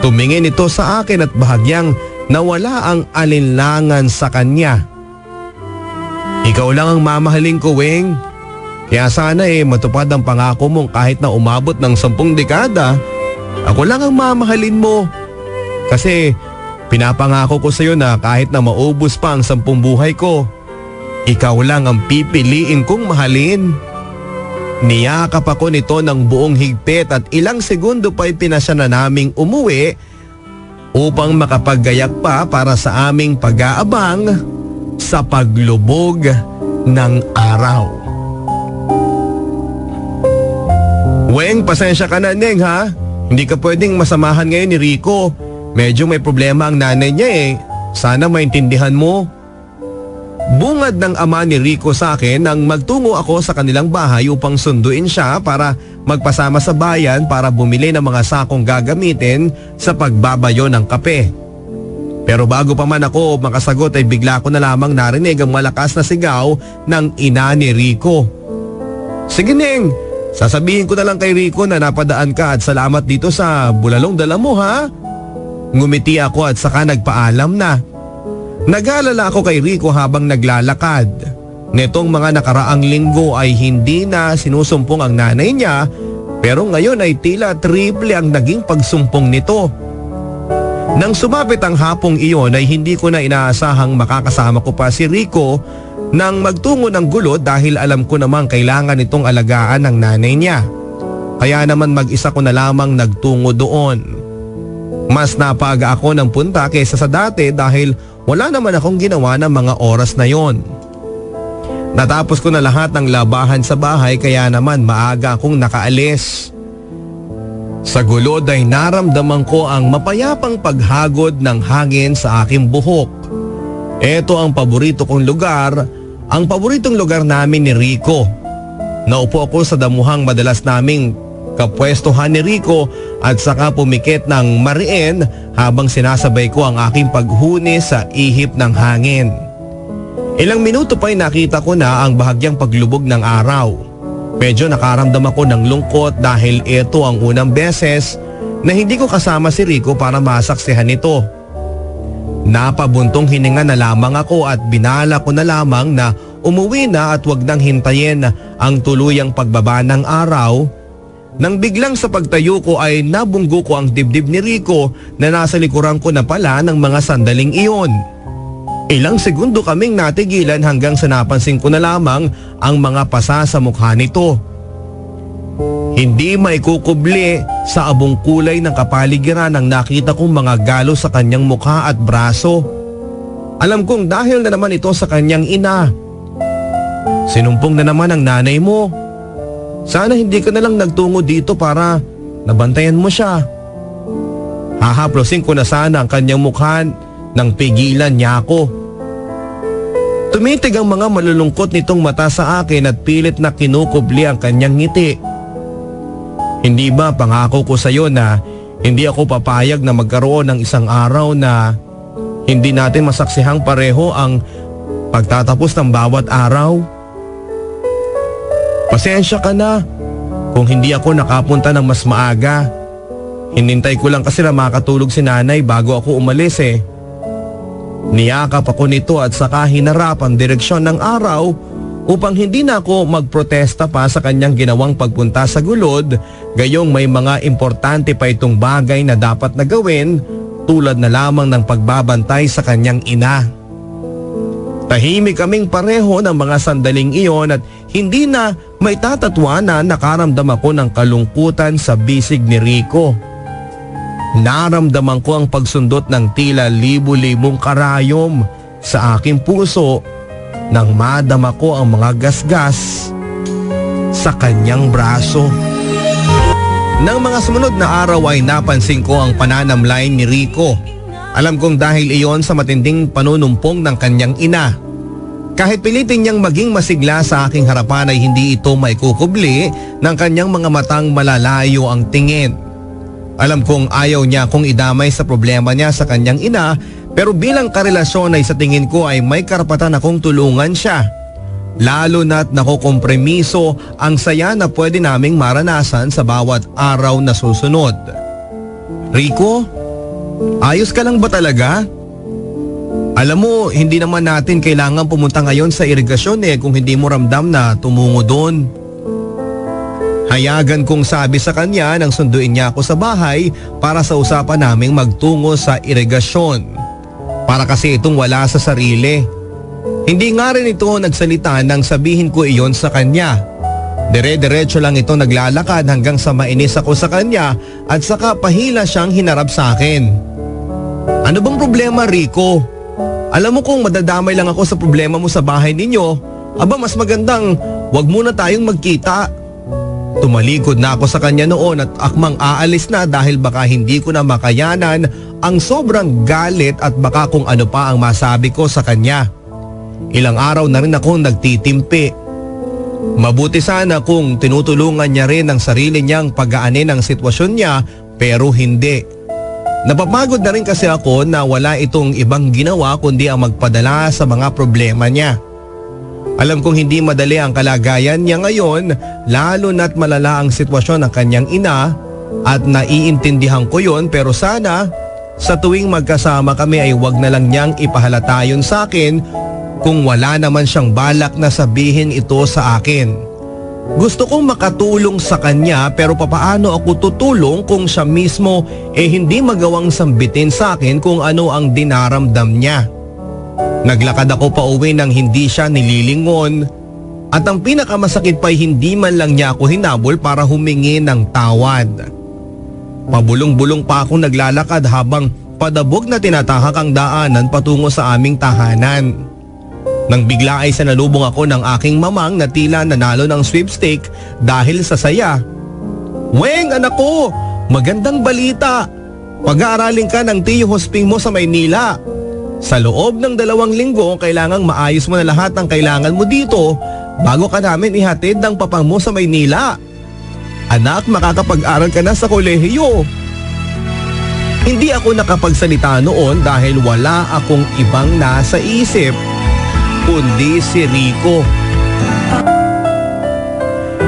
Tumingin ito sa akin at bahagyang nawala ang alinlangan sa kanya. Ikaw lang ang mamahalin ko, Weng. Kaya sana matupad ang pangako mong kahit na umabot ng 10 dekada, ako lang ang mamahalin mo. Kasi pinapangako ko sa iyo na kahit na maubos pa ang 10 buhay ko, ikaw lang ang pipiliin kong mahalin. Niyakap ako nito ng buong higpit at ilang segundo pa'y pinasya na naming umuwi upang makapaggayak pa para sa aming pag-aabang sa paglubog ng araw. Weng, pasensya ka na, Neng, ha? Hindi ka pwedeng masamahan ngayon ni Rico. Medyo may problema ang nanay niya Sana maintindihan mo. Bungad ng ama ni Rico sa akin nang magtungo ako sa kanilang bahay upang sunduin siya para magpasama sa bayan para bumili ng mga sakong gagamitin sa pagbabayo ng kape. Pero bago pa man ako makasagot ay bigla ko na lamang narinig ang malakas na sigaw ng ina ni Rico. Sige, Neng, sasabihin ko na lang kay Rico na napadaan ka at salamat dito sa bulalong dala mo, ha? Ngumiti ako at saka nagpaalam na. Nag-alala ako kay Rico habang naglalakad. Netong mga nakaraang linggo ay hindi na sinusumpong ang nanay niya, pero ngayon ay tila triple ang naging pagsumpong nito. Nang sumapit ang hapong iyon ay hindi ko na inaasahang makakasama ko pa si Rico nang magtungo ng gulod dahil alam ko namang kailangan itong alagaan ng nanay niya. Kaya naman mag-isa ko na lamang nagtungo doon. Mas napaaga ako ng punta kaysa sa dati dahil wala naman akong ginawa ng mga oras na yon. Natapos ko na lahat ng labahan sa bahay kaya naman maaga akong nakaalis. Sa gulod ay naramdaman ko ang mapayapang paghagod ng hangin sa aking buhok. Ito ang paborito kong lugar, ang paboritong lugar namin ni Rico. Naupo ako sa damuhang madalas naming kapwestuhan ni Rico at saka pumikit ng mariin habang sinasabay ko ang aking paghuni sa ihip ng hangin. Ilang minuto pa'y nakita ko na ang bahagyang paglubog ng araw. Medyo nakaramdam ako ng lungkot dahil ito ang unang beses na hindi ko kasama si Rico para masaksihan ito. Napabuntong hininga na lamang ako at binala ko na lamang na umuwi na at wag nang hintayin ang tuluyang pagbaba ng araw. Nang biglang sa pagtayo ko ay nabunggo ko ang dibdib ni Rico na nasa likuran ko na pala ng mga sandaling iyon. Ilang segundo kaming natigilan hanggang sa napansin ko na lamang ang mga pasa sa mukha nito. Hindi maikukubli sa abong kulay ng kapaligiran ang nakita kong mga galo sa kanyang mukha at braso. Alam kong dahil na naman ito sa kanyang ina. Sinumpong na naman ang nanay mo. Sana hindi ka na lang nagtungo dito para nabantayan mo siya. Hahaplosin ko na sana ang kanyang mukha nang pigilan niya ako. Tumitig ang mga malulungkot nitong mata sa akin at pilit na kinukubli ang kanyang ngiti. Hindi ba pangako ko sa iyo na hindi ako papayag na magkaroon ng isang araw na hindi natin masaksihang pareho ang pagtatapos ng bawat araw? Pasensya ka na kung hindi ako nakapunta ng mas maaga. Hinintay ko lang kasi na makatulog si nanay bago ako umalis Niyakap ako nito at saka hinarap ang direksyon ng araw upang hindi na ako magprotesta pa sa kanyang ginawang pagpunta sa gulod, gayong may mga importante pa itong bagay na dapat na gawin tulad na lamang ng pagbabantay sa kanyang ina. Tahimik kaming pareho ng mga sandaling iyon at hindi na may tatatwa na nakaramdam ako ng kalungkutan sa bisig ni Rico. Naramdaman ko ang pagsundot ng tila libu-libong karayom sa aking puso nang madama ko ang mga gasgas sa kanyang braso. Nang mga sumunod na araw ay napansin ko ang pananamlay ni Rico. Alam kong dahil iyon sa matinding panunumpong ng kanyang ina. Kahit pilitin niyang maging masigla sa aking harapan ay hindi ito maikukubli ng kanyang mga matang malalayo ang tingin. Alam kong ayaw niya kung idamay sa problema niya sa kanyang ina, pero bilang karelasyon ay sa tingin ko ay may karapatan akong tulungan siya. Lalo na't nakukompromiso ang saya na pwede naming maranasan sa bawat araw na susunod. Rico, ayos ka lang ba talaga? Alam mo, hindi naman natin kailangan pumunta ngayon sa irigasyon kung hindi mo ramdam na tumungo doon. Hayagan kong sabi sa kanya nang sunduin niya ako sa bahay para sa usapan naming magtungo sa irigasyon. Para kasi itong wala sa sarili. Hindi nga rin ito nagsalita nang sabihin ko iyon sa kanya. Dire-diretso lang ito naglalakad hanggang sa mainis ako sa kanya at saka pahila siyang hinarap sa akin. Ano bang problema, Rico? Alam mo kung madadamay lang ako sa problema mo sa bahay ninyo, aba mas magandang wag muna tayong magkita. Tumalikod na ako sa kanya noon at akmang aalis na dahil baka hindi ko na makayanan ang sobrang galit at baka kung ano pa ang masabi ko sa kanya. Ilang araw na rin akong nagtitimpi. Mabuti sana kung tinutulungan niya rin ang sarili niyang pag-aanin ang sitwasyon niya, pero hindi. Napapagod na rin kasi ako na wala itong ibang ginawa kundi ang magpadala sa mga problema niya. Alam kong hindi madali ang kalagayan niya ngayon, lalo na't malala ang sitwasyon ng kanyang ina at naiintindihan ko yon, pero sana sa tuwing magkasama kami ay wag na lang niyang ipahalata yun sa akin kung wala naman siyang balak na sabihin ito sa akin. Gusto kong makatulong sa kanya, pero papaano ako tutulong kung siya mismo hindi magawang sambitin sa akin kung ano ang dinaramdam niya. Naglakad ako pa uwi nang hindi siya nililingon at ang pinakamasakit pa ay hindi man lang niya ako hinabol para humingi ng tawad. Pabulong-bulong pa akong naglalakad habang padabog na tinatahak ang daanan patungo sa aming tahanan. Nang bigla ay sanalubong ako ng aking mamang na tila nanalo ng sweepstake dahil sa saya. "Weng, anak ko, magandang balita. Pag-aaralin ka ng Tio Hosping mo sa Maynila. Sa loob ng 2 linggo, kailangang maayos mo na lahat ng kailangan mo dito bago ka namin ihatid ng papang mo sa Maynila. Anak, makakapag-aral ka na sa kolehiyo." Hindi ako nakapagsalita noon dahil wala akong ibang nasa isip kundi si Rico.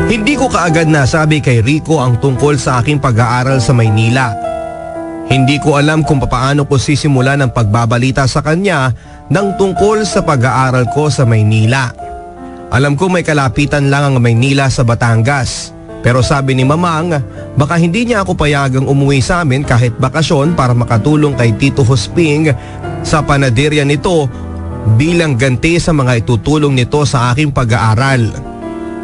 Hindi ko kaagad nasabi kay Rico ang tungkol sa aking pag-aaral sa Maynila. Hindi ko alam kung papaano ko sisimula ng pagbabalita sa kanya ng tungkol sa pag-aaral ko sa Maynila. Alam ko may kalapitan lang ang Maynila sa Batangas. Pero sabi ni Mamang, baka hindi niya ako payagang umuwi sa amin kahit bakasyon para makatulong kay Tito Hosping sa panaderya nito bilang ganti sa mga itutulong nito sa aking pag-aaral.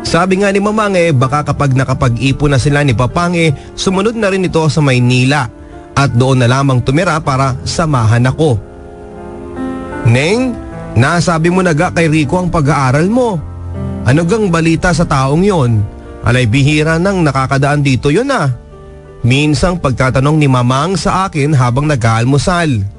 Sabi nga ni Mamang baka kapag nakapag-ipon na sila ni Papang sumunod na rin ito sa Maynila at doon na lamang tumira para samahan ako. "Neng, nasabi mo na ga kay Rico ang pag-aaral mo. Ano gang balita sa taong yon? Alay bihira nang nakakadaan dito yon ah." Minsang pagtatanong ni Mamang sa akin habang nag-aalmusal.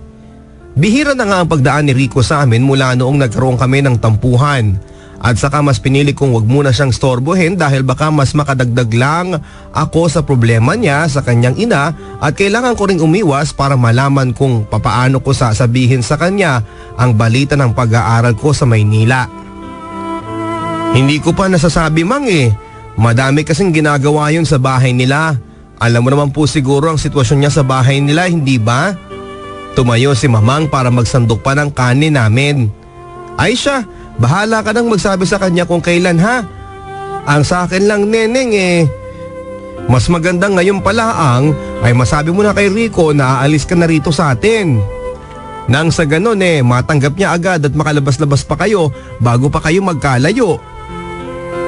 Bihira na nga ang pagdaan ni Rico sa amin mula noong nagkaroon kami ng tampuhan. At saka mas pinili kong wag muna siyang storbohin dahil baka mas makadagdag lang ako sa problema niya sa kanyang ina at kailangan ko ring umiwas para malaman kung papaano ko sasabihin sa kanya ang balita ng pag-aaral ko sa Maynila. Hindi ko pa nasasabi, Mang Madami kasing ginagawa yun sa bahay nila. Alam mo naman po siguro ang sitwasyon niya sa bahay nila, hindi ba? Tumayo si Mamang para magsandok pa ng kanin namin. "Ay siya, bahala ka nang magsabi sa kanya kung kailan ha. Ang sa akin lang, Neneng mas maganda ngayon palaang ay masabi mo na kay Rico na aalis ka na rito sa atin. Nang sa ganon matanggap niya agad at makalabas-labas pa kayo bago pa kayo magkalayo."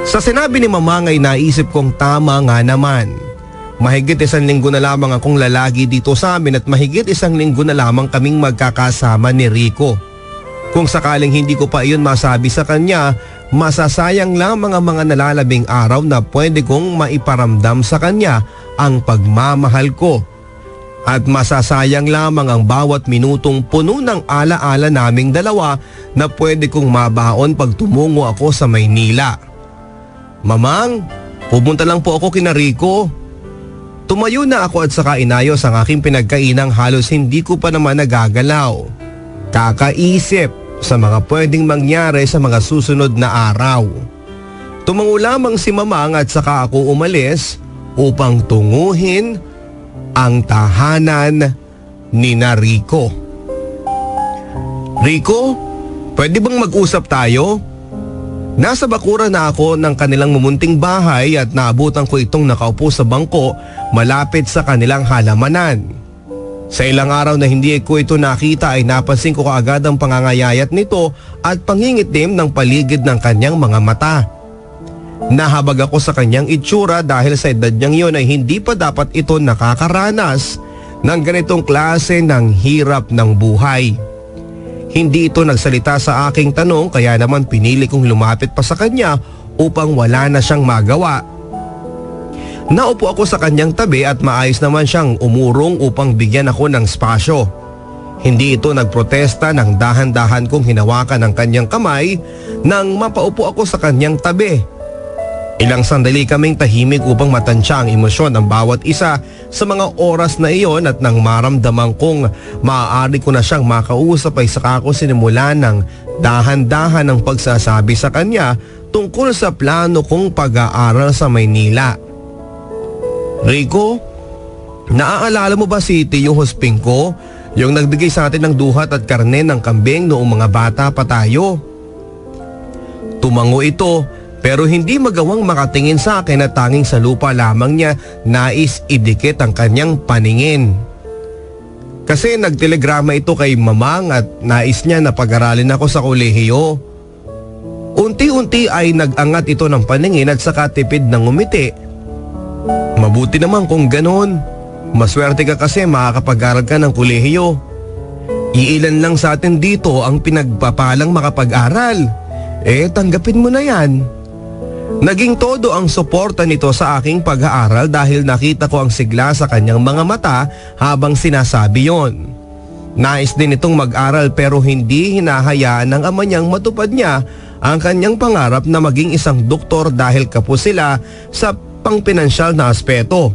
Sa sinabi ni Mamang ay naisip kong tama nga naman. Mahigit 1 linggo na lamang akong lalagi dito sa amin at mahigit 1 linggo na lamang kaming magkakasama ni Rico. Kung sakaling hindi ko pa iyon masabi sa kanya, masasayang lamang ang mga nalalabing araw na pwede kong maiparamdam sa kanya ang pagmamahal ko. At masasayang lamang ang bawat minutong puno ng alaala naming dalawa na pwede kong mabaon pag tumungo ako sa Maynila. Mamang, pupunta lang po ako kina Rico. Tumayo na ako at saka inayos ang aking pinagkainang halos hindi ko pa naman nagagalaw. Kakaisip sa mga pwedeng mangyari sa mga susunod na araw. Tumango lamang si Mamang at saka ako umalis upang tunguhin ang tahanan ni Rico. Rico, pwede bang mag-usap tayo? Nasa bakuran na ako ng kanilang mumunting bahay at naabutan ko itong nakaupo sa bangko malapit sa kanilang halamanan. Sa ilang araw na hindi ko ito nakita ay napansin ko kaagad ang pangangayayat nito at pangingitim ng paligid ng kanyang mga mata. Nahabag ako sa kanyang itsura dahil sa edad niyang yun ay hindi pa dapat ito nakakaranas ng ganitong klase ng hirap ng buhay. Hindi ito nagsalita sa aking tanong kaya naman pinili kong lumapit pa sa kanya upang wala na siyang magawa. Naupo ako sa kanyang tabi at maayos naman siyang umurong upang bigyan ako ng spasyo. Hindi ito nagprotesta nang dahan-dahan kong hinawakan ang kanyang kamay nang mapaupo ako sa kanyang tabi. Ilang sandali kaming tahimik upang matansya ang emosyon ng bawat isa sa mga oras na iyon at nang maramdaman kong maaari ko na siyang makausap ay saka ako sinimula ng dahan-dahan ang pagsasabi sa kanya tungkol sa plano kong pag-aaral sa Maynila. Rico, naaalala mo ba si Tio Hosping ko? Yung nagbigay sa atin ng duhat at karne ng kambing noong mga bata pa tayo? Tumango ito. Pero hindi magawang makatingin sa akin at tanging sa lupa lamang niya nais idikit ang kanyang paningin. Kasi nagtelegrama ito kay Mamang at nais niya na pag-aralin ako sa kolehiyo. Unti-unti ay nag-angat ito ng paningin at saka tipid ng ngumiti. Mabuti naman kung ganon. Maswerte ka kasi makakapag-aral ka ng kolehiyo. Iilan lang sa atin dito ang pinagpapalang makapag-aral. Tanggapin mo na yan. Naging todo ang suporta nito sa aking pag-aaral dahil nakita ko ang sigla sa kanyang mga mata habang sinasabi yon. Nais din itong mag-aral pero hindi hinahayaan ng ama niyang matupad niya ang kanyang pangarap na maging isang doktor dahil kapos sila sa pangpinansyal na aspeto.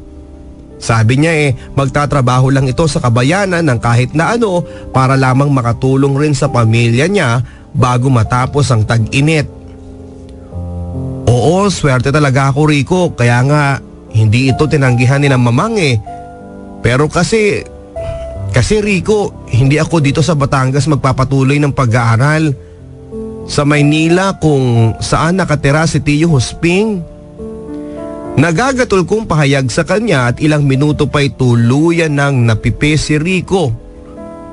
Sabi niya magtatrabaho lang ito sa kabayanan ng kahit na ano para lamang makatulong rin sa pamilya niya bago matapos ang tag-init. Oo, swerte talaga ako Rico, kaya nga hindi ito tinanggihan ni ng Mamang Pero kasi Rico, hindi ako dito sa Batangas magpapatuloy ng pag-aaral. Sa Maynila kung saan nakatira si Tio Hosping. Nagagatol kong pahayag sa kanya at ilang minuto pa'y tuluyan ng napipi si Rico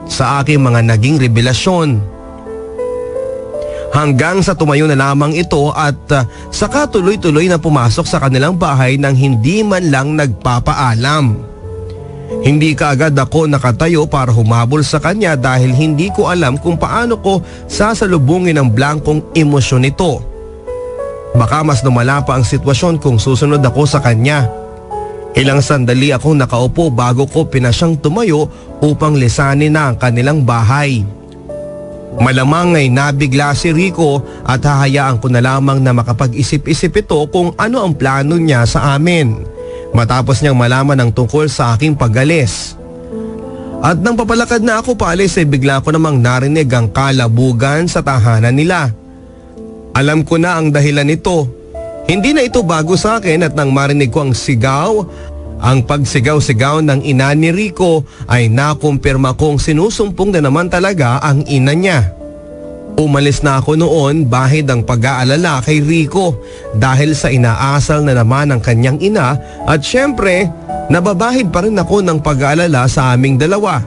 sa aking mga naging revelasyon. Hanggang sa tumayo na lamang ito at saka tuloy-tuloy na pumasok sa kanilang bahay nang hindi man lang nagpapaalam. Hindi kaagad ako nakatayo para humabol sa kanya dahil hindi ko alam kung paano ko sasalubungin ang blankong emosyon nito. Baka mas lumala pa ang sitwasyon kung susunod ako sa kanya. Ilang sandali akong nakaupo bago ko pinasyang tumayo upang lisanin na ang kanilang bahay. Malamang ay nabigla si Rico at hahayaan ko na lamang na makapag-isip-isip ito kung ano ang plano niya sa amin matapos niyang malaman ang tungkol sa aking pag-alis. At nang papalakad na ako paalis ay bigla ko namang narinig ang kalabugan sa tahanan nila. Alam ko na ang dahilan nito. Hindi na ito bago sa akin at nang marinig ko ang pagsigaw-sigaw ng ina ni Rico ay nakumpirma kong sinusumpong na naman talaga ang ina niya. Umalis na ako noon bahid ang pag-aalala kay Rico dahil sa inaasal na naman ng kanyang ina at syempre nababahid pa rin ako ng pag-aalala sa aming dalawa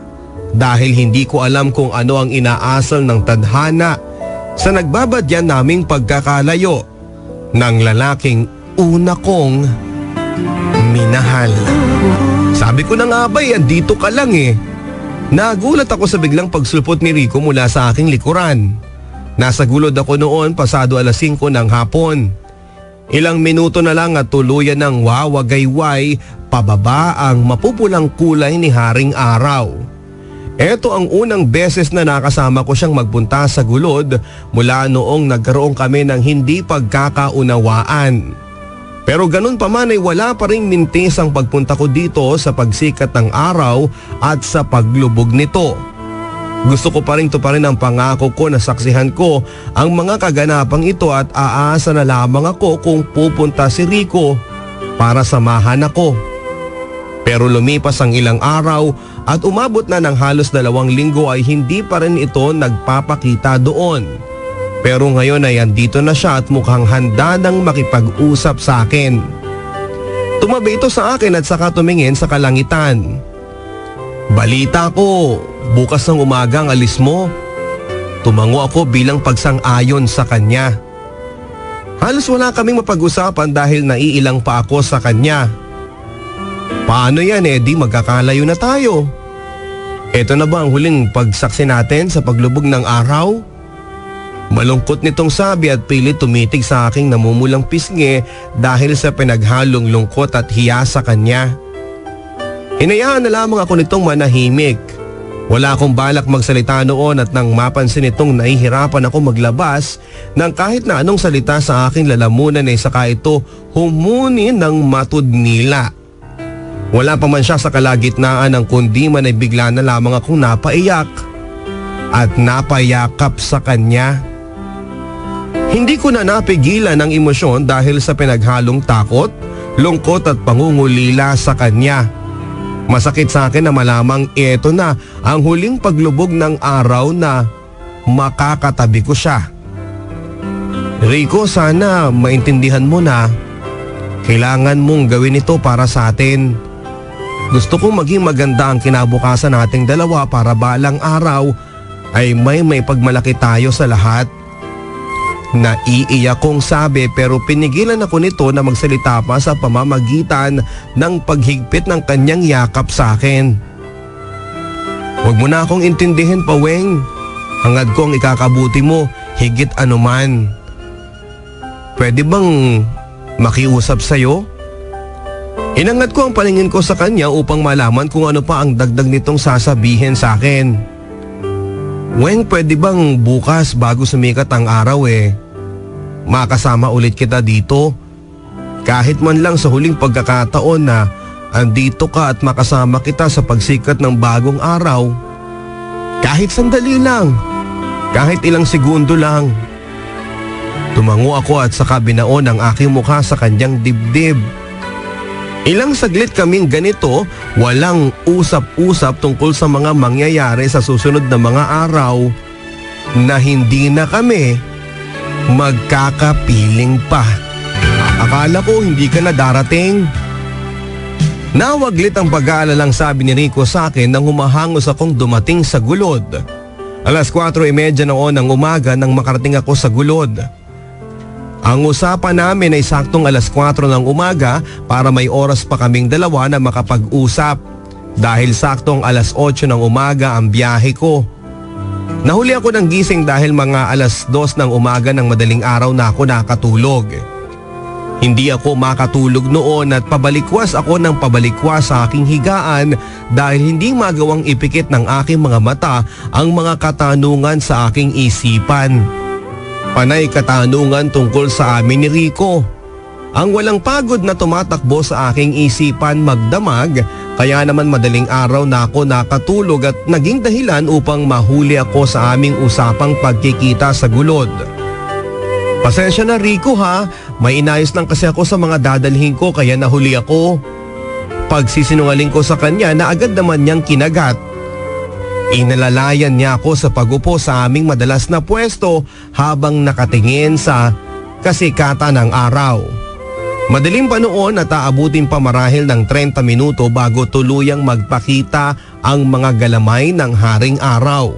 dahil hindi ko alam kung ano ang inaasal ng tadhana sa nagbabadyan naming pagkakalayo ng lalaking una kong minahal. Sabi ko na nga ba andito ka lang Nagulat ako sa biglang pagsulpot ni Rico mula sa aking likuran. Nasa gulod ako noon pasado 5:00 ng hapon. Ilang minuto na lang at tuluyan ng wawagayway pababa ang mapupulang kulay ni Haring Araw. Ito ang unang beses na nakasama ko siyang magpunta sa gulod mula noong nagkaroon kami ng hindi pagkakaunawaan. Pero ganun pa man ay wala pa ring mintis ang pagpunta ko dito sa pagsikat ng araw at sa paglubog nito. Gusto ko pa rin tuparin ang pangako ko na saksihan ko ang mga kaganapang ito at aasa na lamang ako kung pupunta si Rico para samahan ako. Pero lumipas ang ilang araw at umabot na ng halos 2 linggo ay hindi pa rin ito nagpapakita doon. Pero ngayon ay andito na siya at mukhang handa nang makipag-usap sa akin. Tumabi ito sa akin at saka tumingin sa kalangitan. Balita ko, bukas ng umaga ang alis mo. Tumango ako bilang pagsang-ayon sa kanya. Halos wala kaming mapag-usapan dahil naiilang pa ako sa kanya. Paano yan di magkakalayo na tayo? Ito na ba ang huling pagsaksi natin sa paglubog ng araw? Malungkot nitong sabi at pilit tumitig sa aking namumulang pisngi dahil sa pinaghalong lungkot at hiya sa kanya. Hinayaan na lamang ako nitong manahimik. Wala akong balak magsalita noon at nang mapansin itong nahihirapan ako maglabas ng kahit na anong salita sa aking lalamunan ay saka ito humuni ng matudnila. Wala pa man siya sa kalagitnaan ng kundi man ay bigla na lamang akong napaiyak at napayakap sa kanya. Hindi ko na napigilan ang emosyon dahil sa pinaghalong takot, lungkot at pangungulila sa kanya. Masakit sa akin na malamang ito na ang huling paglubog ng araw na makakatabi ko siya. Rico, sana maintindihan mo na kailangan mong gawin ito para sa atin. Gusto kong maging maganda ang kinabukasan nating dalawa para balang araw ay may pagmalaki tayo sa lahat. Naiiyak kong sabi pero pinigilan ako nito na magsalita pa sa pamamagitan ng paghigpit ng kanyang yakap sa akin. Huwag mo na akong intindihin pa, Weng. Hangad ko ang ikakabuti mo higit anuman. Pwede bang makiusap sa'yo? Inangat ko ang paningin ko sa kanya upang malaman kung ano pa ang dagdag nitong sasabihin sa akin. Weng, pwede bang bukas bago sumikat ang araw makasama ulit kita dito? Kahit man lang sa huling pagkakataon na andito ka at makasama kita sa pagsikat ng bagong araw. Kahit sandali lang, kahit ilang segundo lang. Tumango ako at saka binaon ang aking mukha sa kanyang dibdib. Ilang saglit kaming ganito, walang usap-usap tungkol sa mga mangyayari sa susunod na mga araw na hindi na kami magkakapiling pa. Akala ko hindi ka na darating. Nawaglit ang pag-aalalang sabi ni Rico sa akin nang humahangos akong dumating sa gulod. 4:30 noon ng umaga nang makarating ako sa gulod. Ang usapan namin ay saktong 4 ng umaga para may oras pa kaming dalawa na makapag-usap dahil saktong 8 ng umaga ang biyahe ko. Nahuli ako ng gising dahil mga 2 ng umaga ng madaling araw na ako nakatulog. Hindi ako makatulog noon at pabalikwas ako ng pabalikwas sa aking higaan dahil hindi magawang ipikit ng aking mga mata ang mga katanungan sa aking isipan. Panay katanungan tungkol sa amin ni Rico. Ang walang pagod na tumatakbo sa aking isipan magdamag kaya naman madaling araw na ako nakatulog at naging dahilan upang mahuli ako sa aming usapang pagkikita sa gulod. Pasensya na Rico ha, may inayos lang kasi ako sa mga dadalhin ko kaya nahuli ako. Pagsisinungaling ko sa kanya na agad naman niyang kinagat. Inalalayan niya ako sa pagupo sa aming madalas na pwesto habang nakatingin sa kasikatan ng araw. Madaling pa noon at aabutin pa marahil ng 30 minuto bago tuluyang magpakita ang mga galamay ng Haring Araw.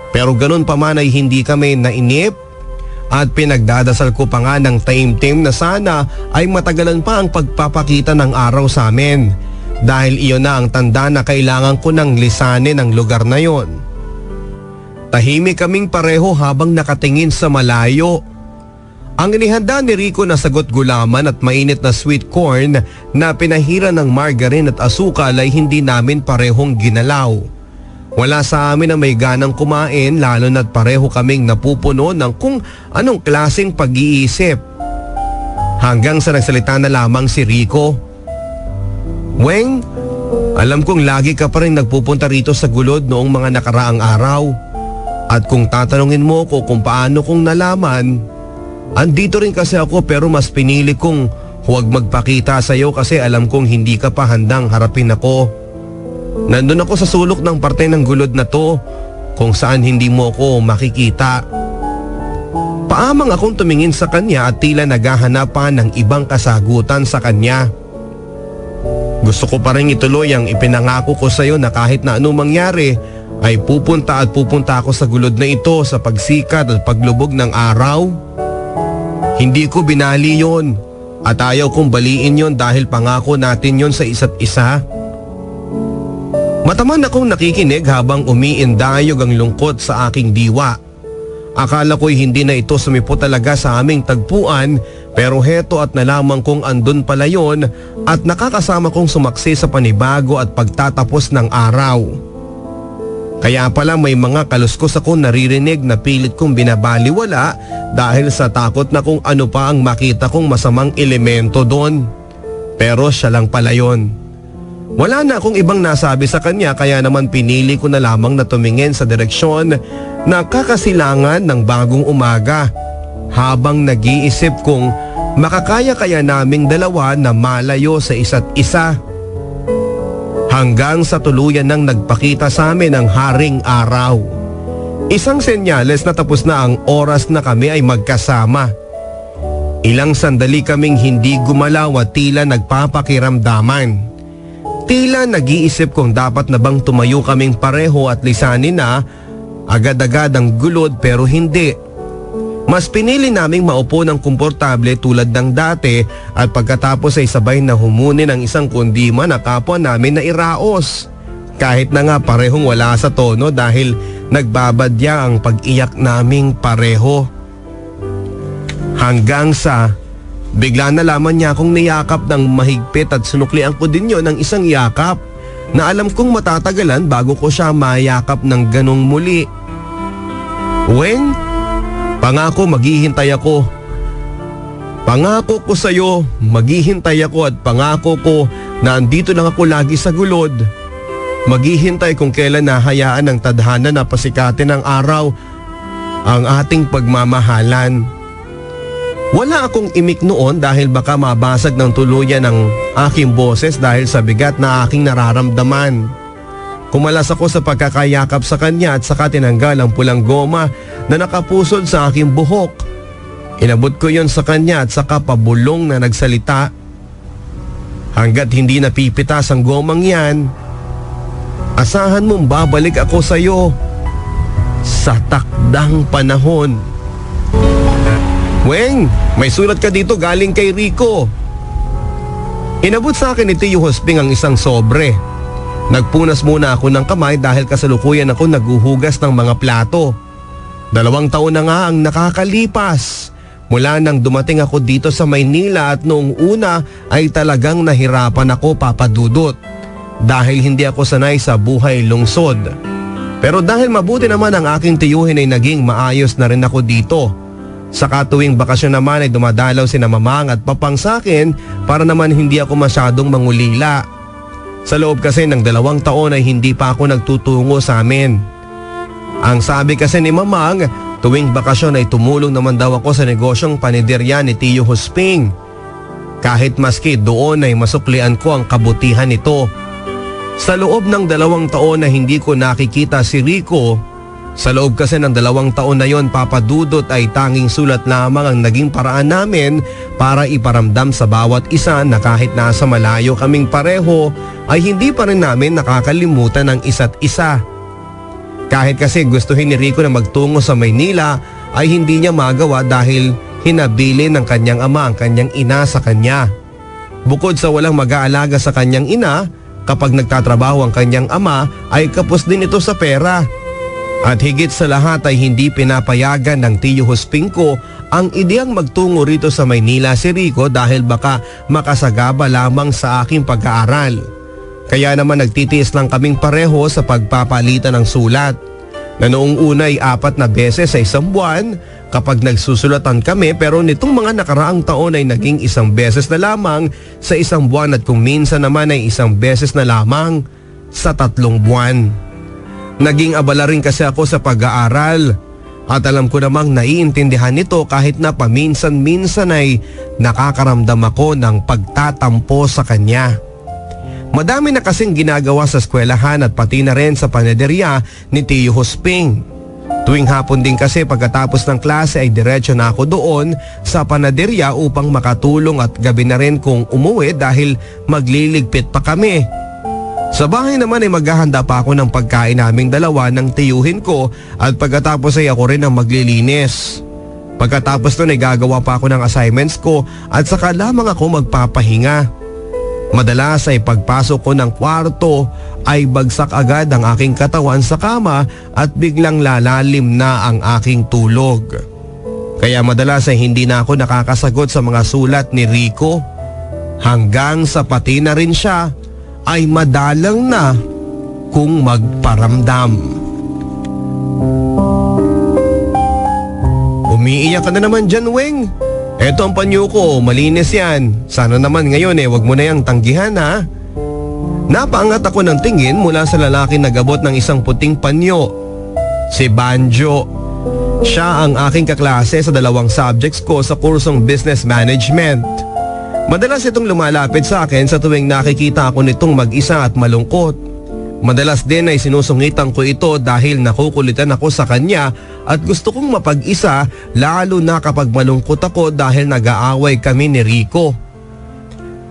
Pero ganun pa man ay hindi kami nainip at pinagdadasal ko pa nga ng taimtim na sana ay matagalan pa ang pagpapakita ng araw sa amin. Dahil iyon na ang tanda na kailangan ko ng lisanin ang lugar na yon. Tahimik kaming pareho habang nakatingin sa malayo. Ang inihanda ni Rico na sagot gulaman at mainit na sweet corn na pinahiran ng margarine at asukal ay hindi namin parehong ginalaw. Wala sa amin na may ganang kumain lalo na't pareho kaming napupuno ng kung anong klaseng pag-iisip. Hanggang sa nagsalita na lamang si Rico. Weng, alam kong lagi ka pa rin nagpupunta rito sa Gulod noong mga nakaraang araw. At kung tatanungin mo ko kung paano kong nalaman, andito rin kasi ako pero mas pinili kong huwag magpakita sa iyo kasi alam kong hindi ka pa handang harapin ako. Nandun ako sa sulok ng parte ng Gulod na to kung saan hindi mo ako makikita. Paamang akong tumingin sa kanya at tila naghahanap pa ng ibang kasagutan sa kanya. Gusto ko pa rin ituloy ang ipinangako ko sa iyo na kahit na anong mangyari ay pupunta ako sa Gulod na ito sa pagsikat at paglubog ng araw. Hindi ko binali yon at ayaw kong baliin yon dahil pangako natin yon sa isa't isa. Mataman akong nakikinig habang umiindayog ang lungkot sa aking diwa. Akala ko'y hindi na ito sumipo talaga sa aming tagpuan pero heto at nalaman kong andun pala yon at nakakasama kong sumaksi sa panibago at pagtatapos ng araw. Kaya pala may mga kaluskos akong naririnig na pilit kong binabaliwala dahil sa takot na kung ano pa ang makita kong masamang elemento doon. Pero siya lang pala yon. Wala na akong ibang nasabi sa kanya kaya naman pinili ko na lamang na tumingin sa direksyon na kakasilangan ng bagong umaga habang nag-iisip kung makakaya kaya naming dalawa na malayo sa isa't isa. Hanggang sa tuluyan nang nagpakita sa amin ang haring araw. Isang senyales na tapos na ang oras na kami ay magkasama. Ilang sandali kaming hindi gumalaw at tila nagpapakiramdaman. Tila nag-iisip kung dapat na bang tumayo kaming pareho at lisanin na agad-agad ang Gulod pero hindi. Mas pinili naming maupo ng komportable tulad ng dati at pagkatapos ay sabay na humunin ang isang kundima na kapwa namin na iraos. Kahit na nga parehong wala sa tono dahil nagbabadya ang pag-iyak naming pareho. Hanggang sa bigla na lamang niya akong niyakap ng mahigpit at sinuklian ko din yon ng isang yakap na alam kong matatagalan bago ko siya mayakap ng ganong muli. Weng, pangako maghihintay ako. Pangako ko sa iyo, maghihintay ako at pangako ko na andito lang ako lagi sa Gulod. Maghihintay kung kailan nahayaan ng tadhana na pasikatin ng araw ang ating pagmamahalan. Wala akong imik noon dahil baka mabasag ng tuluyan ang aking boses dahil sa bigat na aking nararamdaman. Kumalas ako sa pagkakayakap sa kanya at saka tinanggal ang pulang goma na nakapusod sa aking buhok. Inabot ko yon sa kanya at saka pabulong na nagsalita. Hanggat hindi napipitas ang gomang yan, asahan mong babalik ako sa iyo sa takdang panahon. Weng, may sulat ka dito galing kay Rico. Inabot sa akin ni Tio Hosping ang isang sobre. Nagpunas muna ako ng kamay dahil kasalukuyan ako naghuhugas ng mga plato. 2 taon na nga ang nakakalipas mula nang dumating ako dito sa Maynila at noong una ay talagang nahirapan ako, Papa Dudut, dahil hindi ako sanay sa buhay lungsod. Pero dahil mabuti naman ang aking tiyuhin ay naging maayos na rin ako dito. Sa katuwing bakasyon naman ay dumadalaw sina Mamang at Papang sa akin para naman hindi ako masyadong mangulila. Sa loob kasi ng 2 taon ay hindi pa ako nagtutungo sa amin. Ang sabi kasi ni Mamang, tuwing bakasyon ay tumulong naman daw ako sa negosyong paniderya ni Tio Hosping. Kahit maski doon ay masuklian ko ang kabutihan nito. Sa loob ng 2 taon na hindi ko nakikita si Rico, sa loob kasi ng 2 taon na yon, Papa Dudut, ay tanging sulat lamang ang naging paraan namin para iparamdam sa bawat isa na kahit nasa malayo kaming pareho ay hindi pa rin namin nakakalimutan ang isa't isa. Kahit kasi gustuhin ni Rico na magtungo sa Maynila ay hindi niya magawa dahil hinabili ng kanyang ama ang kanyang ina sa kanya. Bukod sa walang mag-aalaga sa kanyang ina, kapag nagtatrabaho ang kanyang ama ay kapos din ito sa pera. At higit sa lahat ay hindi pinapayagan ng Tio Hosping ko ang ideyang magtungo rito sa Maynila si Rico dahil baka makasagaba lamang sa aking pag-aaral. Kaya naman nagtitiis lang kaming pareho sa pagpapalitan ng sulat. Na noong una ay 4 na beses sa isang buwan kapag nagsusulatan kami, pero nitong mga nakaraang taon ay naging 1 beses na lamang sa isang buwan at kung minsan naman ay 1 beses na lamang sa 3 buwan. Naging abala rin kasi ako sa pag-aaral at alam ko namang naiintindihan nito kahit na paminsan-minsan ay nakakaramdam ako ng pagtatampo sa kanya. Madami na kasing ginagawa sa eskwelahan at pati na rin sa panaderya ni Tio Hosping. Tuwing hapon din kasi pagkatapos ng klase ay diretso na ako doon sa panaderya upang makatulong at gabi na rin kung umuwi dahil magliligpit pa kami. Sa bahay naman ay maghahanda pa ako ng pagkain naming dalawa ng tiyuhin ko at pagkatapos ay ako rin ang maglilinis. Pagkatapos nun ay gagawa pa ako ng assignments ko at saka lamang ako magpapahinga. Madalas ay pagpasok ko ng kwarto ay bagsak agad ang aking katawan sa kama at biglang lalalim na ang aking tulog. Kaya madalas ay hindi na ako nakakasagot sa mga sulat ni Rico. Hanggang sa pati na rin siya ay madalang na kung magparamdam. Umiiyak ka na naman dyan, Weng. Eto ang panyo ko, malinis yan. Sana naman ngayon wag mo na yang tanggihan ha. Napaangat ako ng tingin mula sa lalaki na gabot ng isang puting panyo. Si Banjo. Siya ang aking kaklase sa 2 subjects ko sa kursong Business Management. Madalas itong lumalapit sa akin sa tuwing nakikita ako nitong mag-isa at malungkot. Madalas din ay sinusungitan ko ito dahil nakukulitan ako sa kanya at gusto kong mapag-isa lalo na kapag malungkot ako dahil nag-aaway kami ni Rico.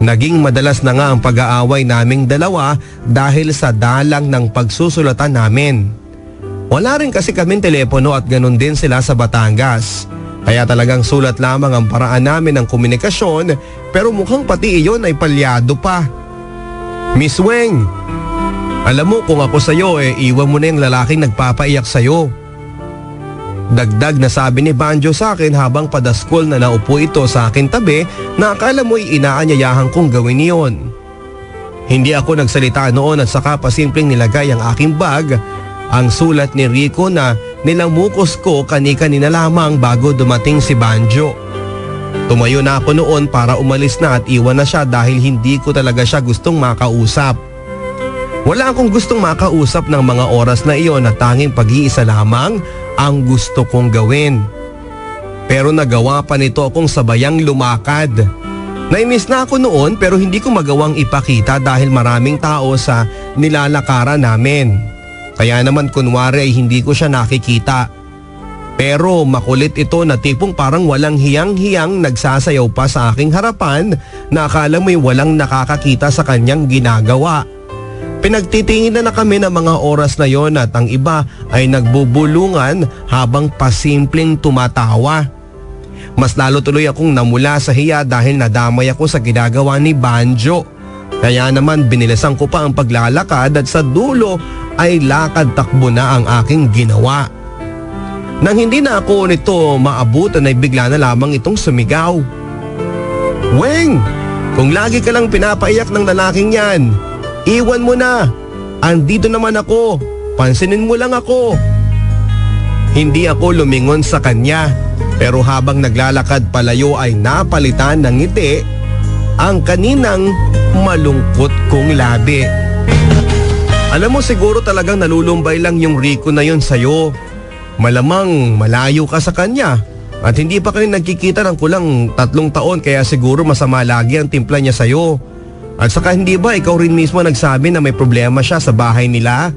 Naging madalas na nga ang pag-aaway naming dalawa dahil sa dalang ng pagsusulatan namin. Wala rin kasi kaming telepono at ganun din sila sa Batangas. Kaya talagang sulat lamang ang paraan namin ng komunikasyon pero mukhang pati iyon ay palyado pa. Miss Weng, alam mo kung ako sa'yo iwan mo na yung lalaking nagpapaiyak sa'yo. Dagdag na sabi ni Banjo sa akin habang padaskol na naupo ito sa akin tabi na akala mo'y inaanyayahan kong gawin iyon. Hindi ako nagsalita noon at saka pasimpleng nilagay ang aking bag, ang sulat ni Rico na nilamukos ko kani-kanina lamang bago dumating si Banjo. Tumayo na ako noon para umalis na at iwan na siya dahil hindi ko talaga siya gustong makausap. Wala akong gustong makausap ng mga oras na iyon at tanging pag-iisa lamang ang gusto kong gawin. Pero nagawa pa nito akong sabayang lumakad. Naimiss na ako noon pero hindi ko magawang ipakita dahil maraming tao sa nilalakaran namin. Kaya naman kunwari ay hindi ko siya nakikita. Pero makulit ito na tipong parang walang hiyang-hiyang nagsasayaw pa sa aking harapan na akala mo'y walang nakakakita sa kanyang ginagawa. Pinagtitingin na kami ng mga oras na yon at ang iba ay nagbubulungan habang pasimpleng tumatawa. Mas lalo tuloy akong namula sa hiya dahil nadamay ako sa ginagawa ni Banjo. Kaya naman binilisan ko pa ang paglalakad at sa dulo ay lakad takbo na ang aking ginawa. Nang hindi na ako nito maabutan ay bigla na lamang itong sumigaw. Weng, kung lagi ka lang pinapaiyak ng lalaking yan, iwan mo na. Andito naman ako. Pansinin mo lang ako. Hindi ako lumingon sa kanya. Pero habang naglalakad palayo ay napalitan ng ngiti ang kaninang malungkot kong labi. Alam mo siguro talagang nalulumbay lang yung Rico na yun sa'yo. Malamang malayo ka sa kanya. At hindi pa kayo nagkikita ng kulang 3 taon kaya siguro masama lagi ang timpla niya sa'yo. At saka hindi ba ikaw rin mismo nagsabi na may problema siya sa bahay nila?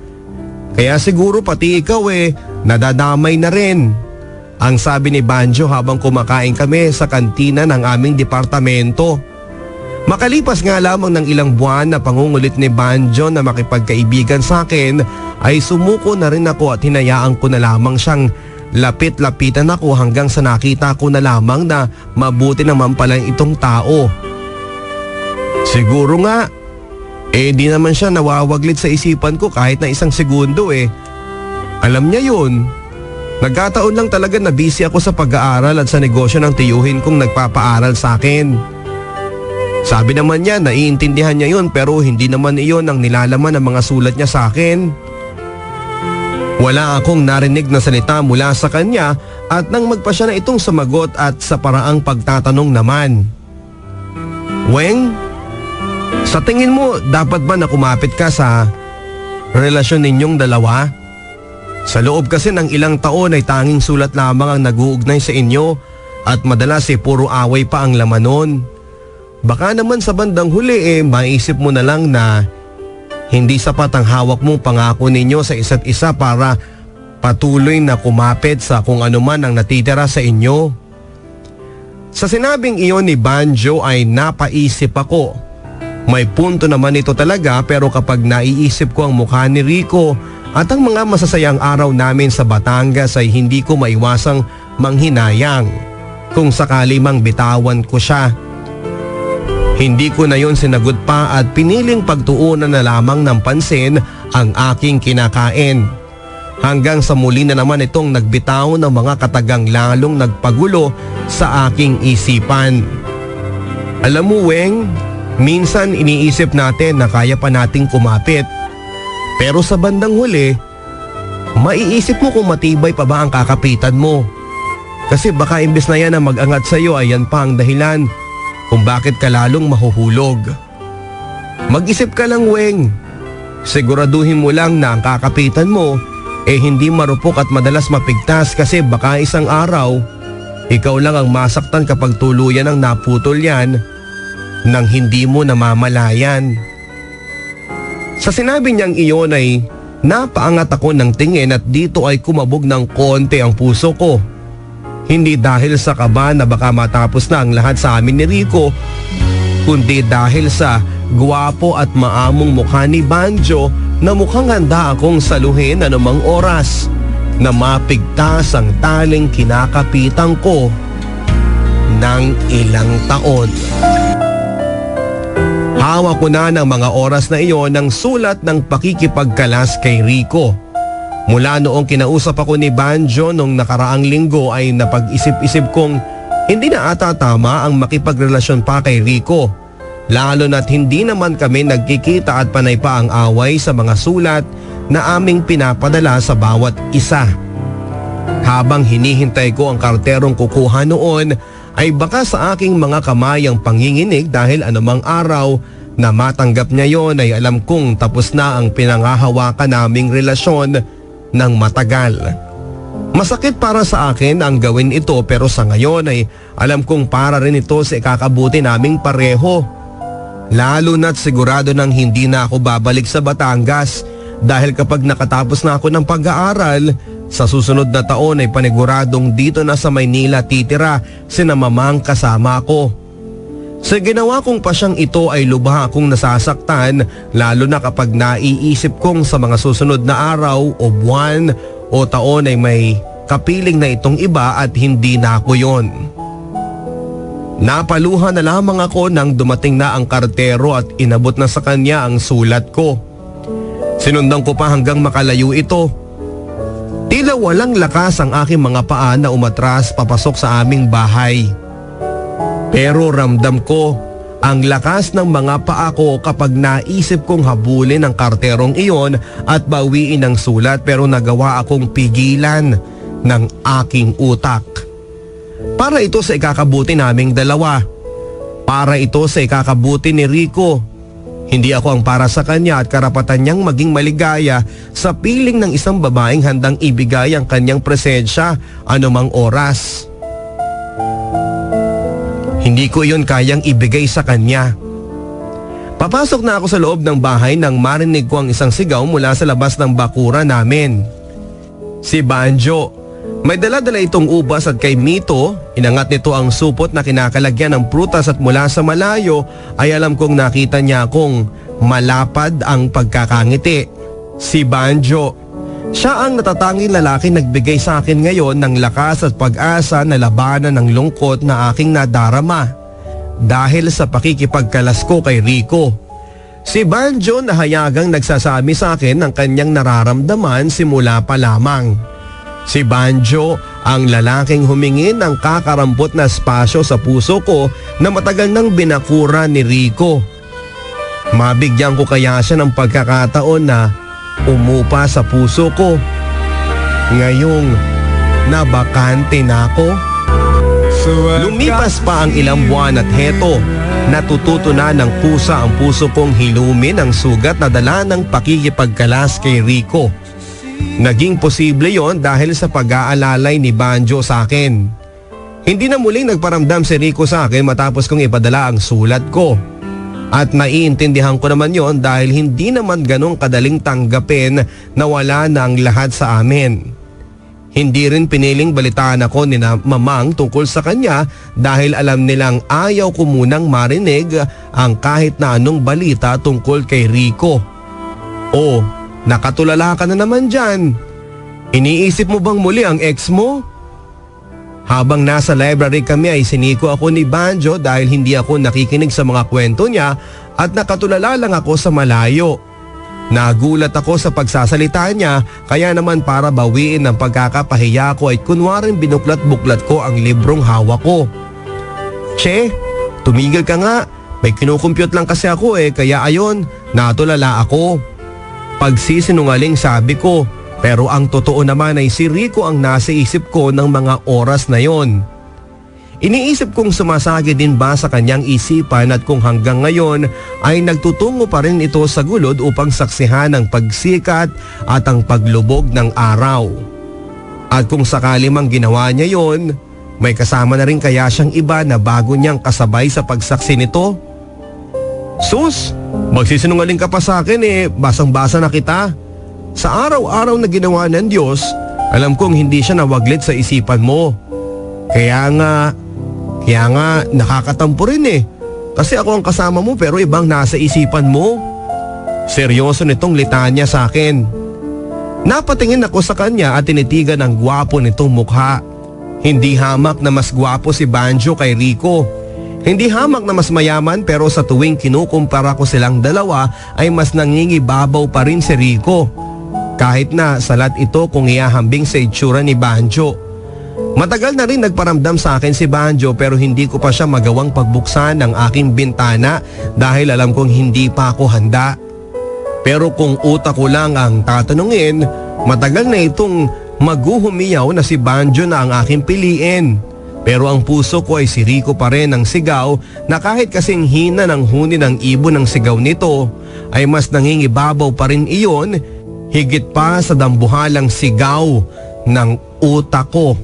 Kaya siguro pati ikaw nadadamay na rin. Ang sabi ni Banjo habang kumakain kami sa kantina ng aming departamento. Makalipas nga lamang ng ilang buwan na pangungulit ni Banjo na makipagkaibigan sa akin ay sumuko na rin ako at hinayaan ko na lamang siyang lapit-lapitan ako hanggang sa nakita ko na lamang na mabuti naman pala itong tao. Siguro nga, di naman siya nawawaglit sa isipan ko kahit na 1 segundo Alam niya yun. Nagkataon lang talaga na busy ako sa pag-aaral at sa negosyo ng tiyuhin kong nagpapaaral sa akin. Sabi naman niya, naiintindihan niya yun pero hindi naman iyon ang nilalaman ng mga sulat niya sa akin. Wala akong narinig na salita mula sa kanya at nang magpa siya na itong sumagot at sa paraang pagtatanong naman. Weng, sa tingin mo dapat ba na kumapit ka sa relasyon ninyong dalawa? Sa loob kasi ng ilang taon ay tanging sulat lamang ang nag-uugnay sa inyo at madalas puro away pa ang laman nun. Baka naman sa bandang huli maisip mo na lang na hindi sapat ang hawak mong pangako ninyo sa isa't isa para patuloy na kumapit sa kung ano man ang natitira sa inyo. Sa sinabing iyon ni Banjo ay napaisip ako. May punto naman ito talaga pero kapag naiisip ko ang mukha ni Rico at ang mga masasayang araw namin sa Batangas ay hindi ko maiwasang manghinayang kung sakali mang bitawan ko siya. Hindi ko na yon sinagot pa at piniling pagtuunan na lamang ng pansin ang aking kinakain. Hanggang sa muli na naman itong nagbitaw ng mga katagang lalong nagpagulo sa aking isipan. Alam mo Weng, minsan iniisip natin na kaya pa nating kumapit. Pero sa bandang huli, maiisip mo kung matibay pa ba ang kakapitan mo. Kasi baka imbes na yan ang mag-angat sa'yo ay yan pa ang dahilan kung bakit ka lalong mahuhulog. Mag-isip ka lang Weng. Siguraduhin mo lang na ang kakapitan mo hindi marupok at madalas mapigtas kasi baka isang araw, ikaw lang ang masaktan kapag tuluyan ang naputol yan nang hindi mo namamalayan. Sa sinabi niyang iyon ay napaangat ako ng tingin at dito ay kumabog ng konti ang puso ko. Hindi dahil sa kaba na baka matapos na ang lahat sa amin ni Rico, kundi dahil sa gwapo at maamong mukha ni Banjo na mukhang handa akong saluhin anumang oras na mapigtas ang taling kinakapitan ko ng ilang taon. Hawak ko na ng mga oras na iyon ng sulat ng pakikipagkalas kay Rico. Mula noong kinausap ako ni Banjo nung nakaraang linggo ay napag-isip-isip kong hindi na ata tama ang makipagrelasyon pa kay Rico. Lalo na't hindi naman kami nagkikita at panay pa ang away sa mga sulat na aming pinapadala sa bawat isa. Habang hinihintay ko ang karterong kukuha noon ay baka sa aking mga kamay ang panginginig dahil anumang araw na matanggap niya yon ay alam kong tapos na ang pinangahawakan naming relasyon ng matagal. Masakit para sa akin ang gawin ito pero sa ngayon ay alam kong para rin ito sa ikakabuti naming pareho. Lalo na't sigurado nang hindi na ako babalik sa Batangas dahil kapag nakatapos na ako ng pag-aaral, sa susunod na taon ay paniguradong dito na sa Maynila titira sina mamang kasama ko. Sa ginawa kong pasyang ito ay lubha akong nasasaktan lalo na kapag naiisip kong sa mga susunod na araw o buwan o taon ay may kapiling na itong iba at hindi na ako yon. Napaluha na lamang ako nang dumating na ang kartero at inabot na sa kanya ang sulat ko. Sinundan ko pa hanggang makalayo ito. Tila walang lakas ang aking mga paa na umatras papasok sa aming bahay. Pero ramdam ko ang lakas ng mga paa ko kapag naisip kong habulin ang karterong iyon at bawiin ang sulat pero nagawa akong pigilan ng aking utak. Para ito sa ikakabuti naming dalawa. Para ito sa ikakabuti ni Rico. Hindi ako ang para sa kanya at karapatan niyang maging maligaya sa piling ng isang babaeng handang ibigay ang kanyang presensya anumang oras. Hindi ko iyon kayang ibigay sa kanya. Papasok na ako sa loob ng bahay nang marinig ko ang isang sigaw mula sa labas ng bakura namin. Si Banjo. May dala-dala itong ubas at kay Mito, inangat nito ang supot na kinakalagyan ng prutas at mula sa malayo ay alam kong nakita niya akong malapad ang pagkakangiti. Si Banjo. Siya ang natatanging lalaki nagbigay sa akin ngayon ng lakas at pag-asa na labanan ng lungkot na aking nadarama dahil sa pakikipagkalas ko kay Rico. Si Banjo nahayagang nagsasabi sa akin ng kanyang nararamdaman simula pa lamang. Si Banjo ang lalaking humingi ng kakarampot na espasyo sa puso ko na matagal nang binakura ni Rico. Mabigyan ko kaya siya ng pagkakataon na umupa sa puso ko. Ngayong nabakante na ako. Lumipas pa ang ilang buwan at heto, natututo na ng pusa ang puso kong hilumin ang sugat na dala ng pakikipagkalas kay Rico. Naging posible yon dahil sa pag-aalalay ni Banjo sa akin. Hindi na muling nagparamdam si Rico sa akin matapos kong ipadala ang sulat ko. At naiintindihan ko naman yon dahil hindi naman ganong kadaling tanggapin na wala na ang lahat sa amin. Hindi rin piniling balitaan ako ni mamang tungkol sa kanya dahil alam nilang ayaw ko munang marinig ang kahit na anong balita tungkol kay Rico. Oh, nakatulala ka na naman dyan. Iniisip mo bang muli ang ex mo? Habang nasa library kami ay siniko ako ni Banjo dahil hindi ako nakikinig sa mga kwento niya at nakatulala lang ako sa malayo. Nagulat ako sa pagsasalita niya kaya naman para bawiin ang pagkakapahiya ko ay kunwaring binuklat-buklat ko ang librong hawak ko. Che, tumigil ka nga. May kinukumpyut lang kasi ako kaya ayon, natulala ako. Pagsisinungaling sabi ko, pero ang totoo naman ay si Rico ang nasa isip ko ng mga oras na yon. Iniisip kong sumasagi din ba sa kanyang isipan at kung hanggang ngayon ay nagtutungo pa rin ito sa gulod upang saksihan ang pagsikat at ang paglubog ng araw. At kung sakali mang ginawa niya yon, may kasama na rin kaya siyang iba na bago niyang kasabay sa pagsaksi nito? Sus, magsisinungaling ka pa sa akin basang-basa na kita. Sa araw-araw na ginawa ng Diyos, alam kong hindi siya nawaglit sa isipan mo. Kaya nga nakakatampo rin Kasi ako ang kasama mo pero ibang nasa isipan mo. Seryoso nitong litanya sa akin. Napatingin ako sa kanya at tinitigan ang gwapo nitong mukha. Hindi hamak na mas gwapo si Banjo kay Rico. Hindi hamak na mas mayaman pero sa tuwing kinukumpara ko silang dalawa ay mas nangingibabaw pa rin si Rico. Kahit na salat ito kung iahambing sa itsura ni Banjo. Matagal na rin nagparamdam sa akin si Banjo pero hindi ko pa siya magawang pagbuksan ng aking bintana dahil alam kong hindi pa ako handa. Pero kung utak ko lang ang tatanungin, matagal na itong maghuhumiyaw na si Banjo na ang aking piliin. Pero ang puso ko ay si Rico pa rin ang sigaw na kahit kasing hina ng huni ng ibon ng sigaw nito ay mas nangingibabaw pa rin iyon higit pa sa dambuhalang sigaw ng utak ko.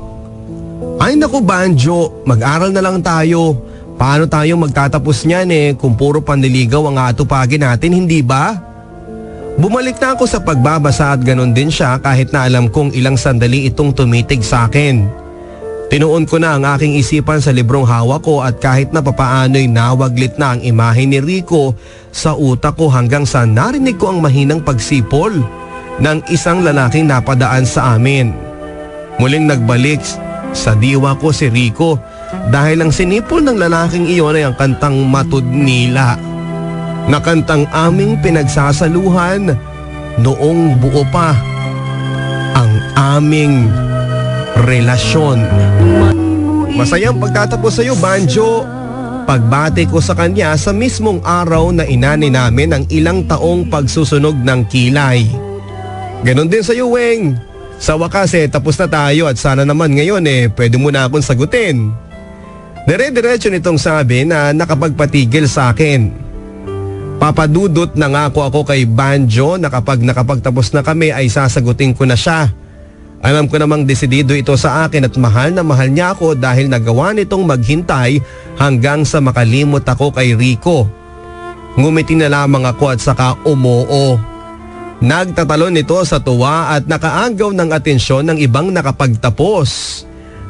Ay naku Banjo, mag-aral na lang tayo. Paano tayo magtatapos niyan kung puro panliligaw ang atupagin natin, hindi ba? Bumalik na ako sa pagbabasa at ganon din siya kahit na alam kong ilang sandali itong tumitig sa akin. Tinuon ko na ang aking isipan sa librong hawak ko at kahit na papaano'y nawaglit na ang imahe ni Rico sa utak ko hanggang sa narinig ko ang mahinang pagsipol ng isang lalaking napadaan sa amin. Muling nagbalik sa diwa ko si Rico dahil ang sinipol ng lalaking iyon ay ang kantang Matudnila na kantang aming pinagsasaluhan noong buo pa ang aming relasyon. Masayang pagtatapos sa iyo Banjo. Pagbati ko sa kanya sa mismong araw na inani namin ang ilang taong pagsusunog ng kilay. Ganon din sa iyo Weng. Sa wakas tapos na tayo at sana naman ngayon pwede mo na akong sagutin. Dire-diretso nitong sabi na nakapagpatigil sa akin. Papadudot na ngako ako kay Banjo na kapag nakapagtapos na kami ay sasagutin ko na siya. Alam ko namang desidido ito sa akin at mahal na mahal niya ako dahil nagawa nitong maghintay hanggang sa makalimot ako kay Rico. Ngumiti na lamang ako at saka umoo. Nagtatalon ito sa tuwa at nakaanggaw ng atensyon ng ibang nakapagtapos.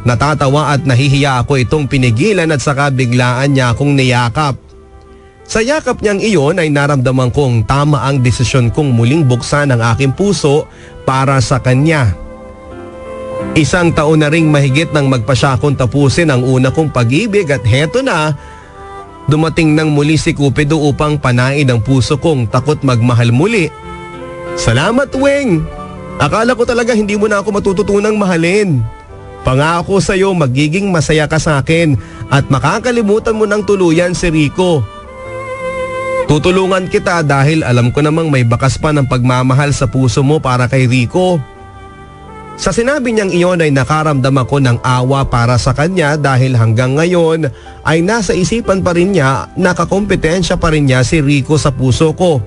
Natatawa at nahihiya ako itong pinigilan at saka biglaan niya akong niyakap. Sa yakap niyang iyon ay naramdaman kong tama ang desisyon kong muling buksan ang aking puso para sa kanya. Isang taon na ring mahigit nang magpasya akong tapusin ang una kong pag-ibig at heto na, dumating nang muli si Cupido upang panain ang puso kong takot magmahal muli. Salamat Weng! Akala ko talaga hindi mo na ako matututunang mahalin. Pangako sa'yo magiging masaya ka sa akin at makakalimutan mo ng tuluyan si Rico. Tutulungan kita dahil alam ko namang may bakas pa ng pagmamahal sa puso mo para kay Rico. Sa sinabi niyang iyon ay nakaramdam ako ng awa para sa kanya dahil hanggang ngayon ay nasa isipan pa rin niya, nakakompetensya pa rin niya si Rico sa puso ko.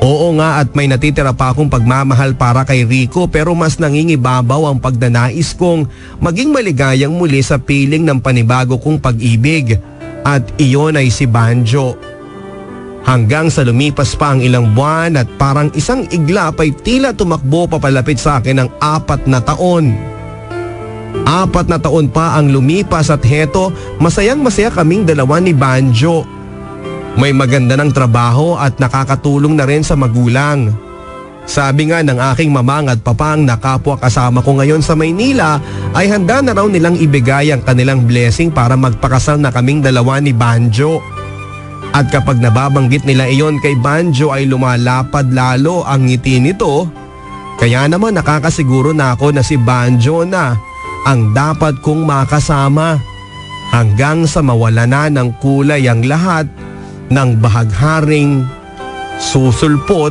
Oo nga at may natitira pa akong pagmamahal para kay Rico pero mas nangingibabaw ang pagdanais kong maging maligayang muli sa piling ng panibago kong pag-ibig at iyon ay si Banjo. Hanggang sa lumipas pa ang ilang buwan at parang isang iglap ay tila tumakbo papalapit sa akin ng 4 na taon. 4 na taon pa ang lumipas at heto masayang masaya kaming dalawa ni Banjo. May maganda ng trabaho at nakakatulong na rin sa magulang. Sabi nga ng aking mamang at papang na kapwa kasama ko ngayon sa Maynila ay handa na raw nilang ibigay ang kanilang blessing para magpakasal na kaming dalawa ni Banjo. At kapag nababanggit nila iyon kay Banjo ay lumalapad lalo ang ngiti nito. Kaya naman nakakasiguro na ako na si Banjo na ang dapat kong makasama hanggang sa mawala na ng kulay ang lahat ng bahagharing susulpot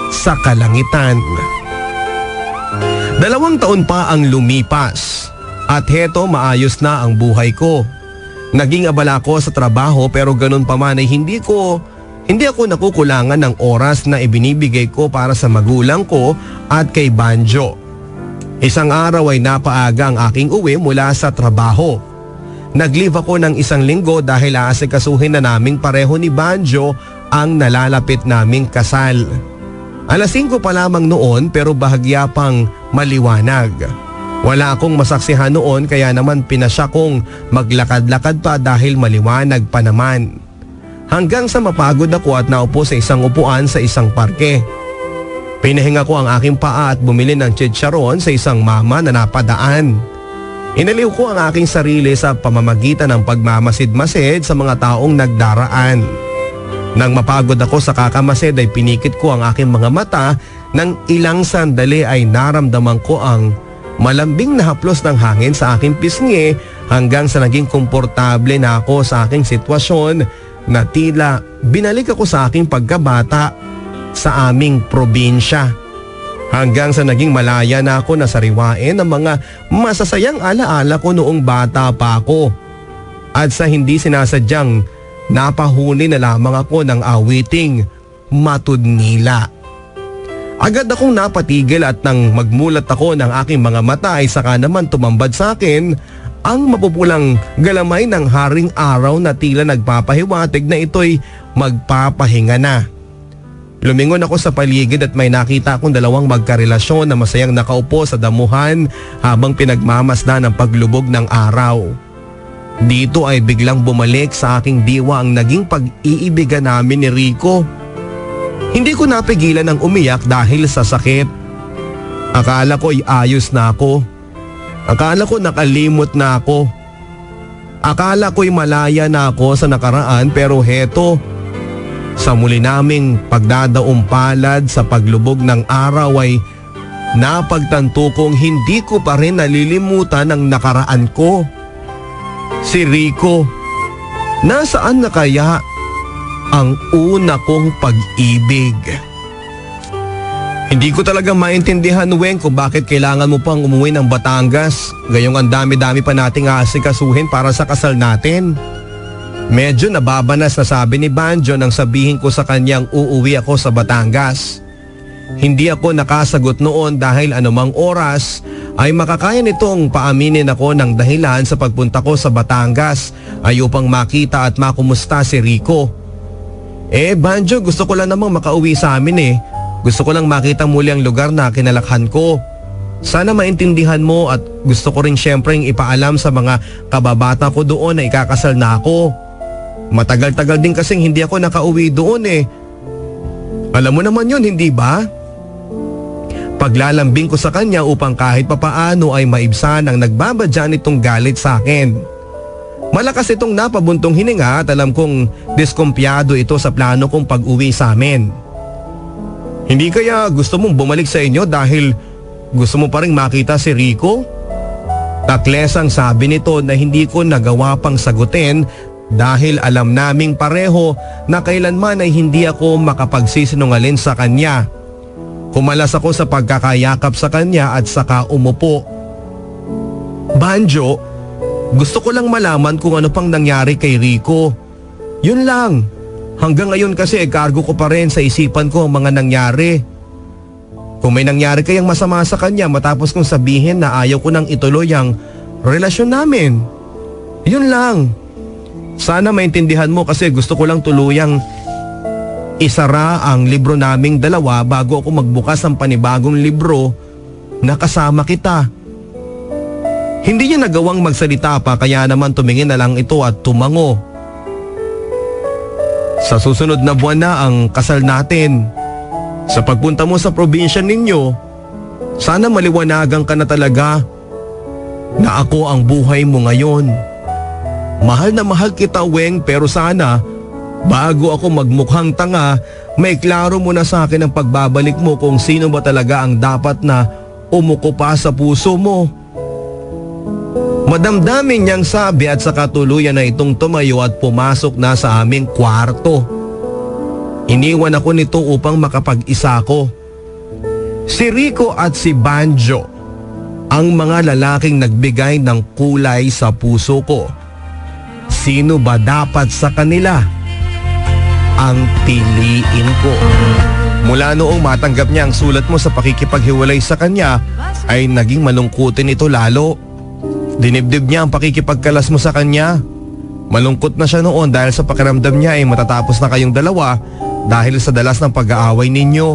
sa kalangitan. 2 taon pa ang lumipas at heto maayos na ang buhay ko. Naging abala ko sa trabaho pero ganun pa man ay hindi ako nakukulangan ng oras na ibinibigay ko para sa magulang ko at kay Banjo. Isang araw ay napaaga ang aking uwi mula sa trabaho. Nag-leave ako ng 1 linggo dahil aasikasuhin na naming pareho ni Banjo ang nalalapit naming kasal. 5:00 pa lamang noon pero bahagya pang maliwanag. Wala akong masaksihan noon kaya naman pinasya kong maglakad-lakad pa dahil maliwanag pa naman. Hanggang sa mapagod ako at naupo sa isang upuan sa isang parke. Pinahinga ko ang aking paa at bumili ng chicharon sa isang mama na napadaan. Inaliw ko ang aking sarili sa pamamagitan ng pagmamasid-masid sa mga taong nagdaraan. Nang mapagod ako sa kakamasid ay pinikit ko ang aking mga mata nang ilang sandali ay naramdaman ko ang malambing na haplos ng hangin sa aking pisngi hanggang sa naging komportable na ako sa aking sitwasyon na tila binalik ako sa aking pagkabata sa aming probinsya. Hanggang sa naging malaya na ako na sariwain ang mga masasayang alaala ko noong bata pa ako. At sa hindi sinasadyang napahuli na lamang ako ng awiting Matudnila. Agad akong napatigil at nang magmulat ako ng aking mga mata ay saka naman tumambad sa akin ang mapupulang galamay ng haring araw na tila nagpapahiwatig na ito'y magpapahinga na. Lumingon ako sa paligid at may nakita akong 2 magkarelasyon na masayang nakaupo sa damuhan habang pinagmamasdan ng paglubog ng araw. Dito ay biglang bumalik sa aking diwa ang naging pag-iibigan namin ni Rico. Hindi ko napigilan ng umiyak dahil sa sakit. Akala ko'y ayos na ako. Akala ko nakalimot na ako. Akala ko'y malaya na ako sa nakaraan pero heto, sa muli naming pagdadaumpalad sa paglubog ng araw ay napagtanto kong hindi ko pa rin nalilimutan ang nakaraan ko. Si Rico, nasaan na kaya ang una kong pag-ibig? Hindi ko talaga maintindihan, Weng, kung bakit kailangan mo pang umuwi ng Batangas. Gayong ang dami-dami pa nating aasikasuhin para sa kasal natin. Medyo nababanas na sabi ni Banjo nang sabihin ko sa kanyang uuwi ako sa Batangas. Hindi ako nakasagot noon dahil anumang oras ay makakaya nitong paaminin ako ng dahilan sa pagpunta ko sa Batangas ay upang makita at makumusta si Rico. Banjo, gusto ko lang namang makauwi sa amin . Gusto ko lang makita muli ang lugar na kinalakhan ko. Sana maintindihan mo at gusto ko rin syempreng ipaalam sa mga kababata ko doon na ikakasal na ako. Matagal-tagal din kasing hindi ako nakauwi doon . Alam mo naman yun, hindi ba? Paglalambing ko sa kanya upang kahit papaano ay maibsan ang nagbabadya nitong galit sa akin. Malakas itong napabuntong hininga at alam kong diskumpiyado ito sa plano kong pag-uwi sa amin. Hindi kaya gusto mong bumalik sa inyo dahil gusto mo pa rin makita si Rico? Takles ang sabi nito na hindi ko nagawa pang sagutin dahil alam naming pareho na kailanman ay hindi ako makapagsisinungaling sa kanya. Kumalas ako sa pagkakayakap sa kanya at saka umupo. Banjo, gusto ko lang malaman kung ano pang nangyari kay Rico. Yun lang. Hanggang ngayon kasi kargo ko pa rin sa isipan ko ang mga nangyari. Kung may nangyari kayang masama sa kanya matapos kong sabihin na ayaw ko nang ituloy ang relasyon namin. Yun lang. Sana maintindihan mo kasi gusto ko lang tuluyang isara ang libro naming dalawa bago ako magbukas ng panibagong libro na kasama kita. Hindi niya nagawang magsalita pa kaya naman tumingin na lang ito at tumango. Sa susunod na buwan na ang kasal natin. Sa pagpunta mo sa probinsya ninyo, sana maliwanagan ka na talaga na ako ang buhay mo ngayon. Mahal na mahal kita, Weng, pero sana bago ako magmukhang tanga, may klaro mo na sa akin ang pagbabalik mo kung sino ba talaga ang dapat na umuko pa sa puso mo. Madamdamin niyang sabi at saka tuluyan na itong tumayo at pumasok na sa aming kwarto. Iniwan ako nito upang makapag-isa ko. Si Rico at si Banjo ang mga lalaking nagbigay ng kulay sa puso ko. Sino ba dapat sa kanila ang piliin ko? Mula noong matanggap niya ang sulat mo sa pakikipaghiwalay sa kanya ay naging malungkutin ito lalo. Dinibdib niya ang pakikipagkalas mo sa kanya. Malungkot na siya noon dahil sa pakiramdam niya ay matatapos na kayong dalawa dahil sa dalas ng pag-aaway ninyo.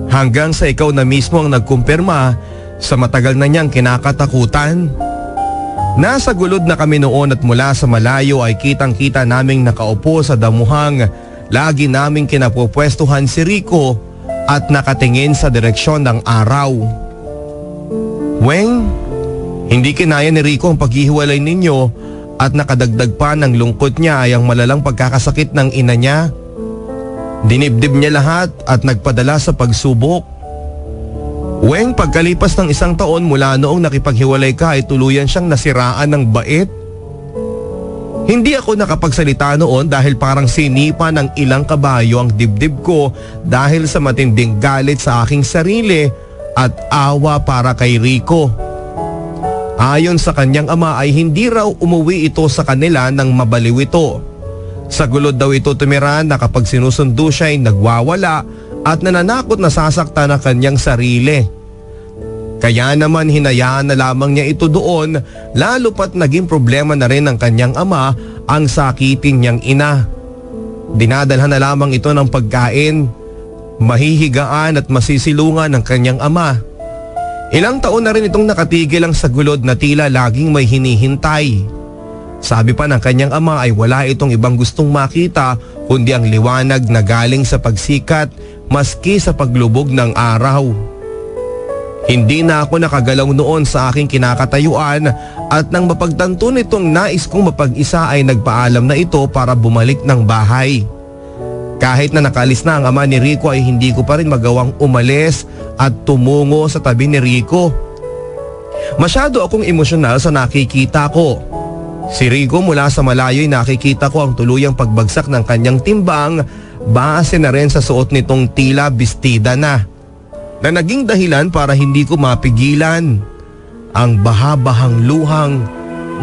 Hanggang sa ikaw na mismo ang nagkumpirma sa matagal na niyang kinakatakutan. Nasa gulod na kami noon at mula sa malayo ay kitang-kita naming nakaupo sa damuhang lagi naming kinapupwestuhan si Rico at nakatingin sa direksyon ng araw. Weng, hindi kinaya ni Rico ang paghihiwalay ninyo at nakadagdag pa ng lungkot niya ay ang malalang pagkakasakit ng ina niya. Dinibdib niya lahat at nagpadala sa pagsubok. Weng, pagkalipas ng 1 taon mula noong nakipaghiwalay ka ay tuluyan siyang nasiraan ng bait. Hindi ako nakapagsalita noon dahil parang sinipa ng ilang kabayo ang dibdib ko dahil sa matinding galit sa aking sarili at awa para kay Rico. Ayon sa kanyang ama ay hindi raw umuwi ito sa kanila nang mabaliw ito. Sa gulod daw ito tumira na kapag sinusundo siya ay nagwawala at nananakot na sasaktan ang kanyang sarili. Kaya naman hinayaan na lamang niya ito doon lalo pat naging problema na rin ng kanyang ama ang sakitin niyang ina. Dinadalhan na lamang ito ng pagkain, mahihigaan at masisilungan ng kanyang ama. Ilang taon na rin itong nakatigil lang sa gulod na tila laging may hinihintay. Sabi pa ng kanyang ama ay wala itong ibang gustong makita kundi ang liwanag na galing sa pagsikat maski sa paglubog ng araw. Hindi na ako nakagalaw noon sa aking kinakatayuan at nang mapagtanto nitong nais kong mapag-isa ay nagpaalam na ito para bumalik ng bahay. Kahit na nakalis na ang ama ni Rico ay hindi ko pa rin magawang umalis at tumungo sa tabi ni Rico. Masyado akong emosyonal sa nakikita ko. Si Rico mula sa malayo ay nakikita ko ang tuluyang pagbagsak ng kanyang timbang base na rin sa suot nitong tila bestida na naging dahilan para hindi ko mapigilan ang bahabahang luhang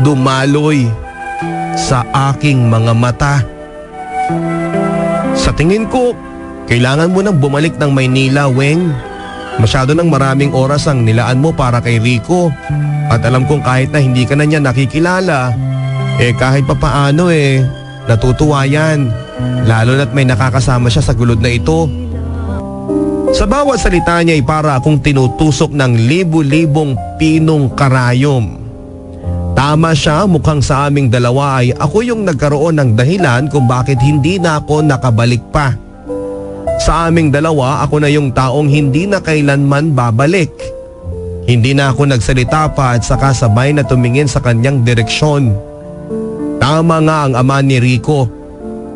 dumaloy sa aking mga mata. Sa tingin ko, kailangan mo nang bumalik ng Maynila, Weng. Masyado nang maraming oras ang nilaan mo para kay Rico. At alam kong kahit na hindi ka na niya nakikilala, kahit papaano natutuwa yan. Lalo na't may nakakasama siya sa gulod na ito. Sa bawat salita niya ay para akong tinutusok ng libu-libong pinong karayom. Tama siya, mukhang sa aming dalawa ay ako yung nagkaroon ng dahilan kung bakit hindi na ako nakabalik pa. Sa aming dalawa, ako na yung taong hindi na kailanman babalik. Hindi na ako nagsalita pa at saka sabay na tumingin sa kanyang direksyon. Tama nga ang ama ni Rico.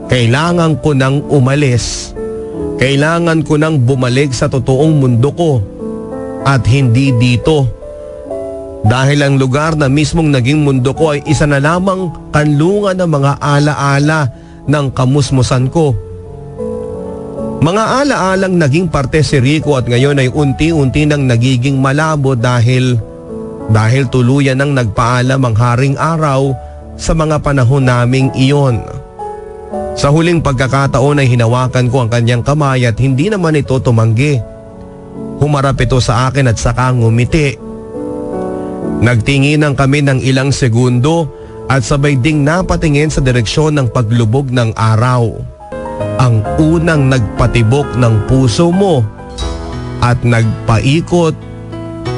Kailangan ko nang umalis. Kailangan ko nang bumalik sa totoong mundo ko at hindi dito. Dahil ang lugar na mismong naging mundo ko ay isa na lamang kanlungan ng mga alaala ng kamusmusan ko. Mga alaalang naging parte si Rico at ngayon ay unti-unti nang nagiging malabo dahil tuluyan nang nagpaalam ang Haring Araw sa mga panahon naming iyon. Sa huling pagkakataon ay hinawakan ko ang kanyang kamay at hindi naman ito tumanggi. Humarap ito sa akin at saka ngumiti. Nagtinginan kami ng ilang segundo at sabay ding napatingin sa direksyon ng paglubog ng araw. Ang unang nagpatibok ng puso mo at nagpaikot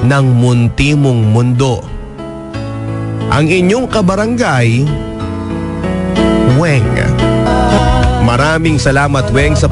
ng munti mong mundo. Ang inyong kabarangay, Weng. Maraming salamat, Weng, sa